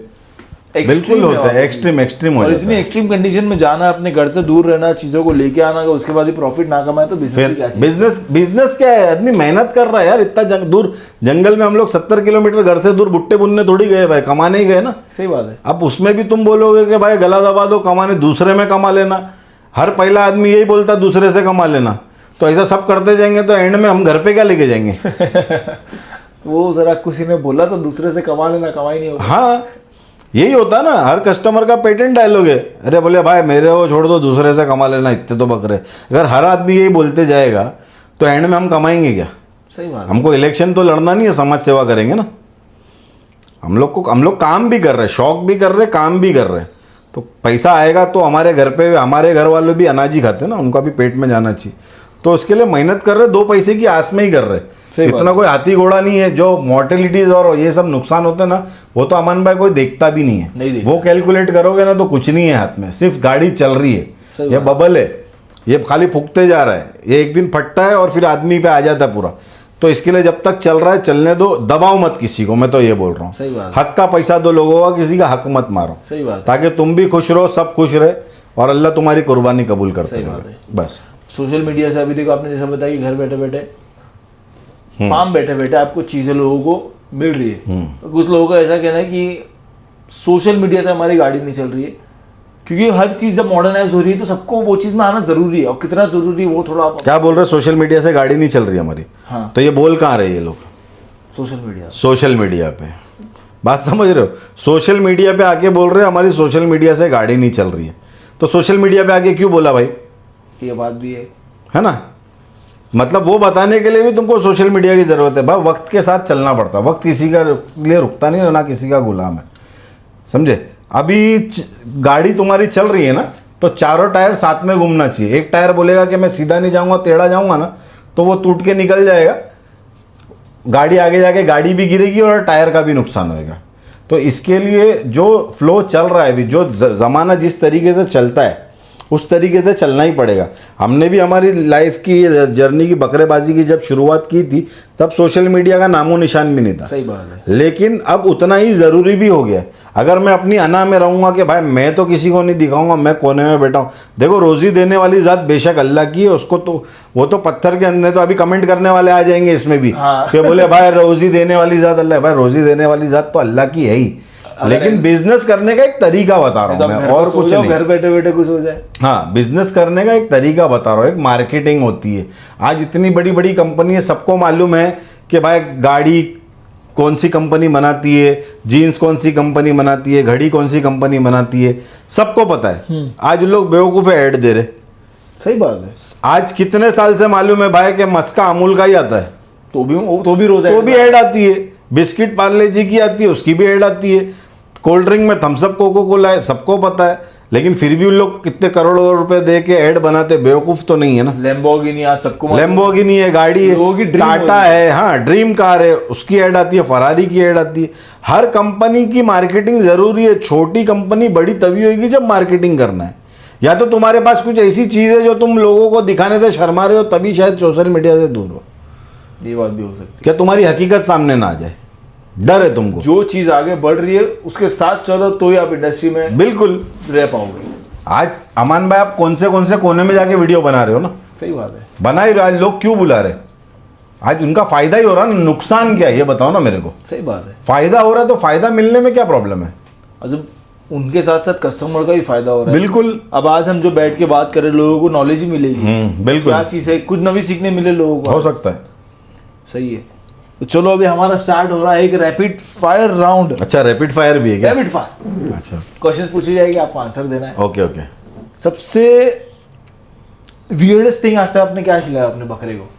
बिल्कुल होता है, एक्सट्रीम हो और जाता इतनी है। एक्सट्रीम कंडीशन में जाना, अपने घर से दूर रहना, चीज़ों को लेके आना, उसके बाद भी प्रॉफिट ना कमाए तो बिजनेस क्या चीज़? बिजनेस क्या है? आदमी मेहनत कर रहा है यार, इतना दूर जंगल में हम लोग 70 किलोमीटर घर से दूर बुट्टे बुनने थोड़ी गए भाई, कमाने ही गए ना। सही बात है। अब उसमें भी तुम बोलोगे कि भाई गला दबा दो, कमाने दूसरे में कमा लेना। हर पहला आदमी यही बोलता दूसरे से कमा लेना, तो ऐसा सब करते जाएंगे तो एंड में हम घर पे क्या लेके जाएंगे? वो जरा किसी ने बोला तो दूसरे से कमा लेना, कमाई नहीं होगा। हाँ, यही होता है ना, हर कस्टमर का पेटेंट डायलॉग है। अरे बोले भाई मेरे वो छोड़ दो, दूसरे से कमा लेना, इतने तो बकरे। अगर हर आदमी यही बोलते जाएगा तो एंड में हम कमाएंगे क्या? सही बात। हमको इलेक्शन तो लड़ना नहीं है, समाज सेवा करेंगे ना। हम लोग काम भी कर रहे हैं, शौक भी कर रहे हैं, काम भी कर रहे हैं, तो पैसा आएगा तो हमारे घर पे, हमारे घर वाले भी अनाज ही खाते हैं ना, उनका भी पेट में जाना चाहिए। तो उसके लिए मेहनत कर रहे, 2 पैसे की आस में ही कर रहे। इतना कोई हाथी घोड़ा नहीं है। जो मोर्टेलिटीज और ये सब नुकसान होते हैं ना, वो तो अमन भाई कोई देखता भी नहीं है। वो कैलकुलेट करोगे ना तो कुछ नहीं है हाथ में, सिर्फ गाड़ी चल रही है, ये बबल है, ये खाली फूकते जा रहा है, ये एक दिन फटता है और फिर आदमी पे आ जाता है पूरा। तो इसके लिए जब तक चल रहा है चलने दो, दबाओ मत किसी को, मैं तो ये बोल रहा हूँ। सही बात। हक का पैसा दो लोगों का, किसी का हक मत मारो। सही बात। ताकि तुम भी खुश रहो, सब खुश रहे और अल्लाह तुम्हारी कुर्बानी कबूल करते सही बात रहे। है। बस सोशल मीडिया से अभी देखो आपने जैसा बताया कि घर बैठे बैठे फार्म बैठे बैठे आपको चीजें लोगों को मिल रही है। कुछ लोगों का ऐसा कहना है कि सोशल मीडिया से हमारी गाड़ी नहीं चल रही है, क्योंकि हर चीज जब मॉडर्नाइज हो रही है तो सबको वो चीज में आना जरूरी है, और कितना जरूरी है वो थोड़ा आप क्या बोल रहे, सोशल मीडिया से गाड़ी नहीं चल रही हमारी? हाँ, तो ये बोल कहाँ रहे ये लोग? Social media. सोशल मीडिया पे बात समझ रहे हो? सोशल मीडिया पे आके बोल रहे हैं हमारी सोशल मीडिया से गाड़ी नहीं चल रही है। तो सोशल मीडिया पे आके क्यों बोला भाई? ये बात भी है ना? मतलब वो बताने के लिए भी तुमको सोशल मीडिया की ज़रूरत है। भाई वक्त के साथ चलना पड़ता है, वक्त किसी का लिए रुकता नहीं, ना किसी का गुलाम है, समझे? अभी गाड़ी तुम्हारी चल रही है ना, तो चारों टायर साथ में घूमना चाहिए। एक टायर बोलेगा कि मैं सीधा नहीं जाऊंगा, टेढ़ा जाऊंगा ना, तो वो टूट के निकल जाएगा, गाड़ी आगे जाके गाड़ी भी गिरेगी और टायर का भी नुकसान होएगा। तो इसके लिए जो फ्लो चल रहा है अभी, जो ज़माना जिस तरीके से चलता है उस तरीके से चलना ही पड़ेगा। हमने भी हमारी लाइफ की जर्नी की बकरेबाजी की जब शुरुआत की थी तब सोशल मीडिया का नामो निशान भी नहीं था। सही बात है। लेकिन अब उतना ही ज़रूरी भी हो गया है। अगर मैं अपनी अना में रहूँगा कि भाई मैं तो किसी को नहीं दिखाऊंगा, मैं कोने में बैठा हूँ, देखो रोज़ी देने वाली ज़ात बेशक अल्लाह की है, उसको तो वो तो पत्थर के अंदर, तो अभी कमेंट करने वाले आ जाएंगे इसमें भी हाँ। कि बोले भाई रोज़ी देने वाली ज़ात अल्लाह है। भाई रोज़ी देने वाली ज़ात तो अल्लाह की है ही, लेकिन बिजनेस करने का एक तरीका बता रहा हूँ मैं, और कुछ नहीं। घर बैठे बैठे कुछ हो जाए। हाँ, बिजनेस करने का एक तरीका बता रहा हूँ, एक मार्केटिंग होती है। आज इतनी बड़ी बड़ी कंपनी है, सबको मालूम है कि भाई गाड़ी कौन सी कंपनी बनाती है, जीन्स कौन सी कंपनी बनाती है, घड़ी कौन सी कंपनी बनाती है, सबको पता है। आज लोग बेवकूफ़ ऐड दे रहे। सही बात है। आज कितने साल से मालूम है भाई कि मस्का अमूल का ही आता है, तो भी रोज तो भी ऐड आती है। बिस्किट पार्ले जी की आती है, उसकी भी ऐड आती है। कोल्ड ड्रिंक में थम्सअप कोको कोला है, सबको पता है, लेकिन फिर भी उन लोग कितने करोड़ों रुपए दे के ऐड बनाते। बेवकूफ़ तो नहीं है ना। लैम्बोर्गिनी आज सबको लैम्बोर्गिनी है, गाड़ी लोगों की है, ड्रीम टाटा है, हाँ ड्रीम कार है, उसकी ऐड आती है, फरारी की ऐड आती है। हर कंपनी की मार्केटिंग जरूरी है। छोटी कंपनी बड़ी तभी होगी जब मार्केटिंग करना है। या तो तुम्हारे पास कुछ ऐसी चीज़ है जो तुम लोगों को दिखाने से शर्मा रहे हो, तभी शायद सोशल मीडिया से दूर हो। ये बात भी हो सकती है। क्या तुम्हारी हकीकत सामने ना आ जाए, डर है तुमको? जो चीज आगे बढ़ रही है उसके साथ चलो तो ही आप इंडस्ट्री में बिल्कुल रह पाओगे। आज अमान भाई आप कौन से कोने में जाके वीडियो बना रहे हो ना, सही बात है। बना ही रहे। आज लोग क्यों बुला रहे? आज उनका फायदा ही हो रहा है ना, नुकसान क्या है ये बताओ ना मेरे को। सही बात है। फायदा हो रहा है तो फायदा मिलने में क्या प्रॉब्लम है? और जब उनके साथ साथ कस्टमर का भी फायदा हो रहा है। बिल्कुल। अब आज हम जो बैठ के बात करें, लोगों को नॉलेज ही मिलेगी। बिल्कुल, क्या चीज है, कुछ नवी सीखने मिले लोगों को। हो सकता है। सही है। तो चलो अभी हमारा स्टार्ट हो रहा है एक रैपिड फायर राउंड। अच्छा, रैपिड फायर भी है क्या? Rapid fire. अच्छा, क्वेश्चन पूछी जाएगी, आपको आंसर देना है। Okay okay. सबसे वियर्डेस्ट थिंग आज तक आपने क्या खिलाया अपने बकरे को?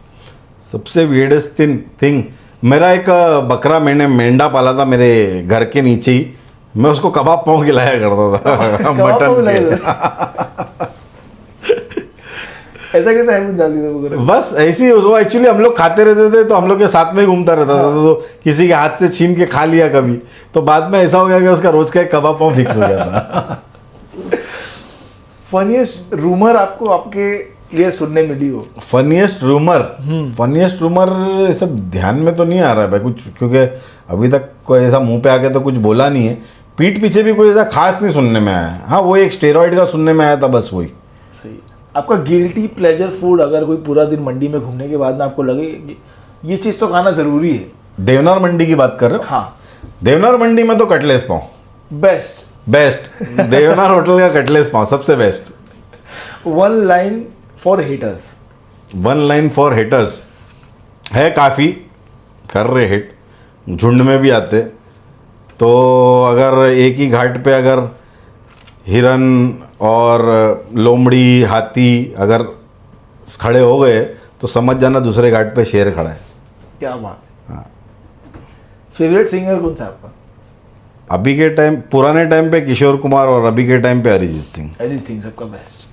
सबसे वियर्डेस्ट थिंग, मेरा एक बकरा मैंने मेंढा पाला था मेरे घर के नीचे ही। मैं उसको कबाब पाव खिलाया करता था मटन के। ऐसा कैसे हैबिट डाल दी था बकरे? बस ऐसे ही वो एक्चुअली हम लोग खाते रहते थे, तो हम लोग के साथ में ही घूमता रहता था। तो किसी के हाथ से छीन के खा लिया कभी, तो बाद में ऐसा हो गया कि उसका रोज का एक कबाब पाव फिक्स हो गया था। फनीएस्ट रूमर आपको आपके लिए सुनने मिली हो? फनीएस्ट रूमर ये सब ध्यान में तो नहीं आ रहा है भाई कुछ, क्योंकि अभी तक कोई ऐसा मुंह पे आके तो कुछ बोला नहीं है। पीठ पीछे भी कोई ऐसा खास नहीं सुनने में आया है। हाँ, वो एक स्टेरॉइड का सुनने में आया था, बस वही। सही। आपका गिल्टी प्लेजर फूड, अगर कोई पूरा दिन मंडी में घूमने के बाद में आपको लगे कि ये चीज़ तो खाना जरूरी है? देवनार मंडी की बात कर रहे हो? हाँ। देवनार मंडी में तो कटलेस पाव बेस्ट। देवनार होटल का कटलेस पाव सबसे best. One line for haters. One line for haters है, काफ़ी कर रहे हिट, झुंड में भी आते। तो अगर एक ही घाट पे अगर हिरन और लोमड़ी, हाथी अगर खड़े हो गए तो समझ जाना दूसरे घाट पे शेर खड़ा है। क्या बात है। हाँ। फेवरेट सिंगर कौन सा आपका? अभी के टाइम, पुराने टाइम पे किशोर कुमार और अभी के टाइम पे अरिजीत सिंह। अरिजीत सिंह सबका बेस्ट।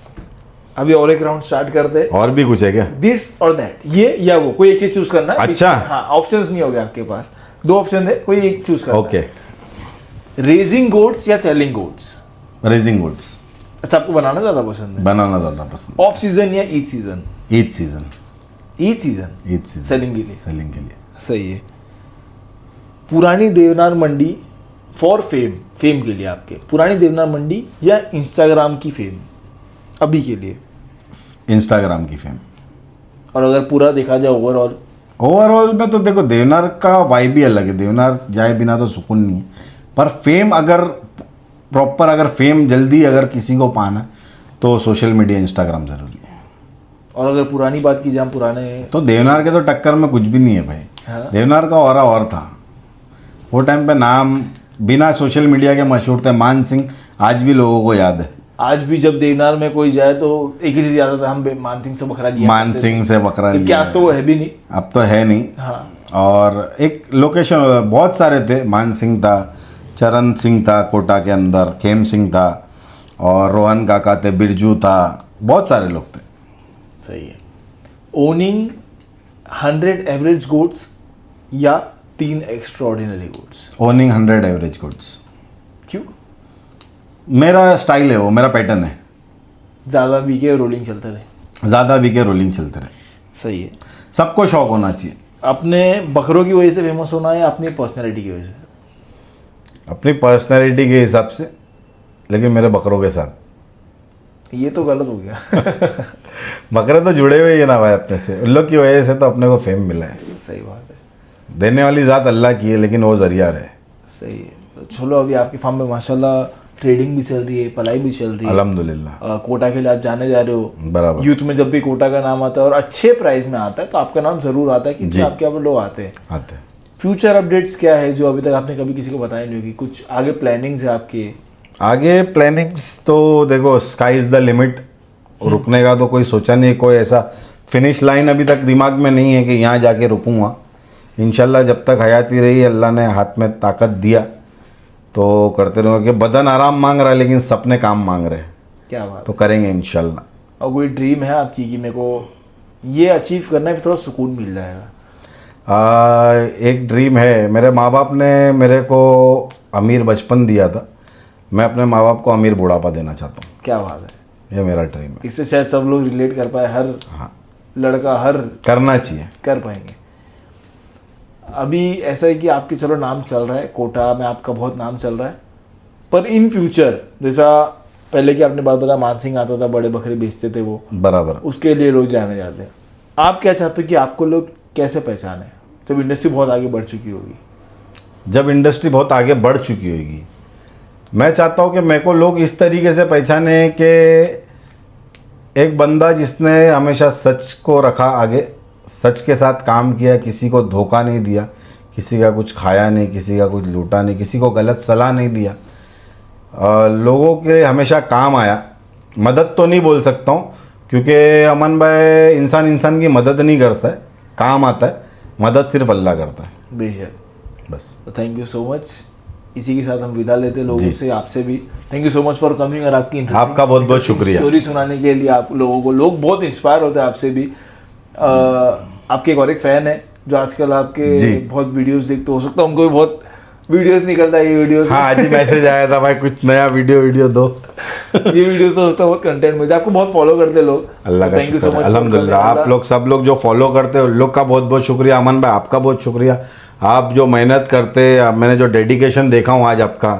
अभी और एक राउंड स्टार्ट करते। और भी कुछ है क्या? दिस और दैट, ये या वो, कोई एक चीज चूज करना है। अच्छा। हाँ, ऑप्शंस नहीं हो गए आपके पास, दो ऑप्शन है, कोई एक चूज करना। ओके। रेजिंग गोट्स या सेलिंग गोट्स? Raising goods. अच्छा, आपको बनाना ज्यादा पसंद है? बनाना ज़्यादा पसंद। ऑफ सीजन या Eid season? Eid season. Eid season Eid season selling के लिए। सेलिंग के लिए। सही है। पुरानी देवनार मंडी फॉर फेम के लिए आपके, पुरानी देवनार मंडी या इंस्टाग्राम की फेम अभी के लिए? इंस्टाग्राम की फेम। और अगर पूरा देखा जाए ओवरऑल में तो देखो देवनार का वाइब ही अलग है, देवनार जाए बिना तो सुकून नहीं है। पर फेम अगर प्रॉपर, अगर फेम जल्दी अगर किसी को पाना तो सोशल मीडिया इंस्टाग्राम ज़रूरी है। और अगर पुरानी बात की जाए, पुराने तो देवनार के तो टक्कर में कुछ भी नहीं है भाई। हाँ। देवनार का ऑरा और था वो टाइम पे, नाम बिना सोशल मीडिया के मशहूर थे। मान सिंह आज भी लोगों को याद है। आज भी जब देवनार में कोई जाए तो एक ही चीज याद आता है, हम मान सिंह से बकरा लिया मान सिंह से बकरा करते थे। लिया। आज तो वो है भी नहीं। अब तो है नहीं। हाँ। और एक लोकेशन बहुत सारे थे, मान सिंह था, चरण सिंह था कोटा के अंदर, खेम सिंह था, और रोहन काका थे, बिरजू था, बहुत सारे लोग थे। सही है। ओनिंग 100 एवरेज गोट्स या 3 extraordinary goats? Owning 100 average goods. क्यों? मेरा स्टाइल है वो, मेरा पैटर्न है। ज़्यादा बीके रोलिंग चलते रहे। ज़्यादा बिके रोलिंग चलते रहे। सही है। सबको शौक होना चाहिए। अपने बकरों की वजह से फेमस होना है या अपनी पर्सनैलिटी की वजह से? अपनी पर्सनैलिटी के हिसाब से, लेकिन मेरे बकरों के साथ। ये तो गलत हो गया। बकरे तो जुड़े हुए ही है ना भाई अपने से, उन लोग की वजह से तो अपने को फेम मिला है। सही बात है। देने वाली ज़ात अल्लाह की है, लेकिन वो जरिया रहे। सही है। तो चलो, अभी आपके फार्म में माशाल्लाह ट्रेडिंग भी चल रही है, पलाई भी चल रही है। अल्हम्दुलिल्लाह। कोटा के लिए आप जाने जा रहे हो। बराबर। यूथ में जब भी कोटा का नाम आता है और अच्छे प्राइस में आता है तो आपका नाम जरूर आता है, क्योंकि आपके यहाँ पर लोग आते हैं। आते हैं। फ्यूचर अपडेट्स क्या है जो अभी तक आपने कभी किसी को बताया नहीं होगी? कुछ आगे प्लानिंग्स है आपके? आगे प्लानिंग्स तो देखो, स्काई इज़ द लिमिट। रुकने का तो कोई सोचा नहीं, कोई ऐसा फिनिश लाइन अभी तक दिमाग में नहीं है कि यहाँ जाके रुकूँगा। इंशाल्लाह जब तक हयाती रही, अल्लाह ने हाथ में ताकत दिया तो करते रहोगे। बदन आराम मांग रहा है, लेकिन सपने काम मांग रहे हैं, क्या बात। तो करेंगे इंशाल्लाह। और कोई ड्रीम है आपकी कि मेरे को ये अचीव करना है, फिर थोड़ा सुकून मिल जाएगा? एक ड्रीम है। मेरे माँ बाप ने मेरे को अमीर बचपन दिया था, मैं अपने माँ बाप को अमीर बुढ़ापा देना चाहता हूँ। क्या बात है। ये मेरा ड्रीम है। इससे शायद सब लोग रिलेट कर पाए, हर लड़का हर करना चाहिए, कर पाएंगे। अभी ऐसा है कि आपके चलो नाम चल रहा है, कोटा में आपका बहुत नाम चल रहा है, पर इन फ्यूचर जैसा पहले की आपने बात बताया, मान सिंह आता था, बड़े बकरे बेचते थे वो, बराबर, उसके लिए लोग जाने जाते हैं। आप क्या चाहते हो कि आपको लोग कैसे पहचाने जब इंडस्ट्री बहुत आगे बढ़ चुकी होगी? जब इंडस्ट्री बहुत आगे बढ़ चुकी होगी, मैं चाहता हूँ कि मेरे को लोग इस तरीके से पहचाने कि एक बंदा जिसने हमेशा सच को रखा आगे, सच के साथ काम किया, किसी को धोखा नहीं दिया, किसी का कुछ खाया नहीं, किसी का कुछ लूटा नहीं, किसी को गलत सलाह नहीं दिया, लोगों के हमेशा काम आया। मदद तो नहीं बोल सकता हूँ, क्योंकि अमन भाई इंसान की मदद नहीं करता है, काम आता है। मदद सिर्फ अल्लाह करता है। बेशक। बस। तो थैंक यू सो मच। इसी के साथ हम विदा लेते हैं लोगों से, आपसे भी thank you so much for coming. और आपकी आपका बहुत बहुत शुक्रिया स्टोरी सुनाने के लिए। आप लोगों को लोग बहुत इंस्पायर होते हैं आपसे भी। आपके एक और एक फैन है जो आजकल आपके बहुत वीडियोस देखते, हो सकता है उनको भी बहुत वीडियोस नहीं करता ये वीडियोस। हाँ, आज ही मैसेज आया था भाई, कुछ नया वीडियो दो। ये वीडियो से होता है बहुत कंटेंट मिलता है, आपको बहुत फॉलो करते लोग। अल्लाह का शुक्र है, अल्हम्दुलिल्लाह। आप लोग सब लोग जो फॉलो करते हो, उन लोग का बहुत बहुत शुक्रिया। अमन भाई आपका बहुत शुक्रिया। आप जो मेहनत करते, मैंने जो डेडिकेशन देखा हूँ आज आपका,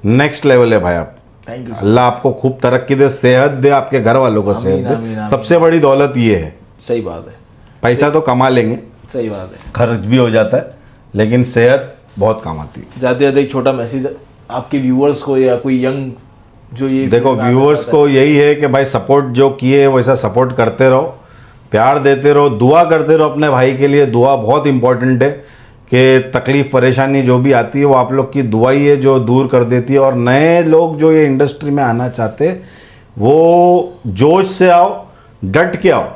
नेक्स्ट लेवल है भाई। आप थैंक यू। अल्लाह आपको खूब तरक्की दे, सेहत दे, आपके घर वालों को सेहत दे। सबसे बड़ी दौलत ये है। सही बात है। पैसा तो कमा लेंगे, सही बात है, खर्च भी हो जाता है, लेकिन सेहत बहुत काम आती है। ज़्यादा से ज़्यादा एक छोटा मैसेज आपके व्यूअर्स को या कोई यंग जो ये देखो, व्यूअर्स को यही है कि भाई सपोर्ट जो किए वैसा सपोर्ट करते रहो, प्यार देते रहो, दुआ करते रहो अपने भाई के लिए। दुआ बहुत इंपॉर्टेंट है कि तकलीफ़ परेशानी जो भी आती है वो आप लोग की दुआ ही है जो दूर कर देती है। और नए लोग जो ये इंडस्ट्री में आना चाहते, वो जोश से आओ, डट के आओ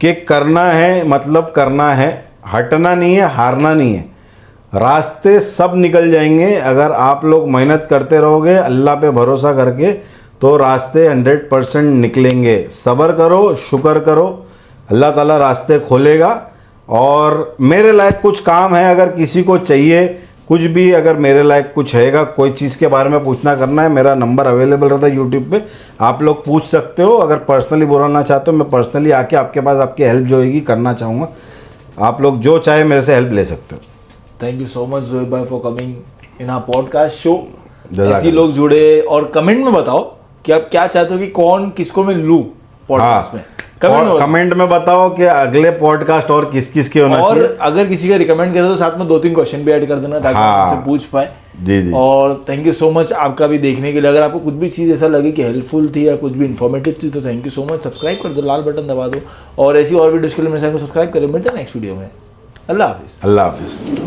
कि करना है, मतलब करना है, हटना नहीं है, हारना नहीं है। रास्ते सब निकल जाएंगे अगर आप लोग मेहनत करते रहोगे, अल्लाह पे भरोसा करके, तो रास्ते 100% निकलेंगे। सब्र करो, शुक्र करो, अल्लाह ताला रास्ते खोलेगा। और मेरे लायक कुछ काम है, अगर किसी को चाहिए कुछ भी अगर मेरे लायक कुछ हैगा, कोई चीज़ के बारे में पूछना करना है, मेरा नंबर अवेलेबल रहता है यूट्यूब पे, आप लोग पूछ सकते हो। अगर पर्सनली बोलना चाहते हो, मैं पर्सनली आके आपके पास आपकी हेल्प जो होगी करना चाहूँगा। आप लोग जो चाहे मेरे से हेल्प ले सकते हो। Thank you so much Zoheb भाई for coming in our podcast show. जज़ाकल्लाह। ऐसे लोग जुड़े और कमेंट में बताओ कि आप क्या चाहते हो कि कौन किसको मैं लूँ पॉडकास्ट में। कमेंट में बताओ कि अगले पॉडकास्ट और किस किस के होना और चाहिए। अगर किसी का रिकमेंड करे तो साथ में 2-3 क्वेश्चन भी ऐड कर देना ताकि हाँ। हम उनसे पूछ पाए। जी जी। और थैंक यू सो मच आपका भी देखने के लिए। अगर आपको कुछ भी चीज़ ऐसा लगे कि हेल्पफुल थी या कुछ भी इन्फॉर्मेटिव थी तो thank you so much. Subscribe कर दो, लाल बटन दबा दो और ऐसी और वीडियोस के लिए मेरे चैनल को सब्सक्राइब करें। मिलते हैं नेक्स्ट वीडियो में। अल्लाह हाफिज़। अल्लाह हाफिज़।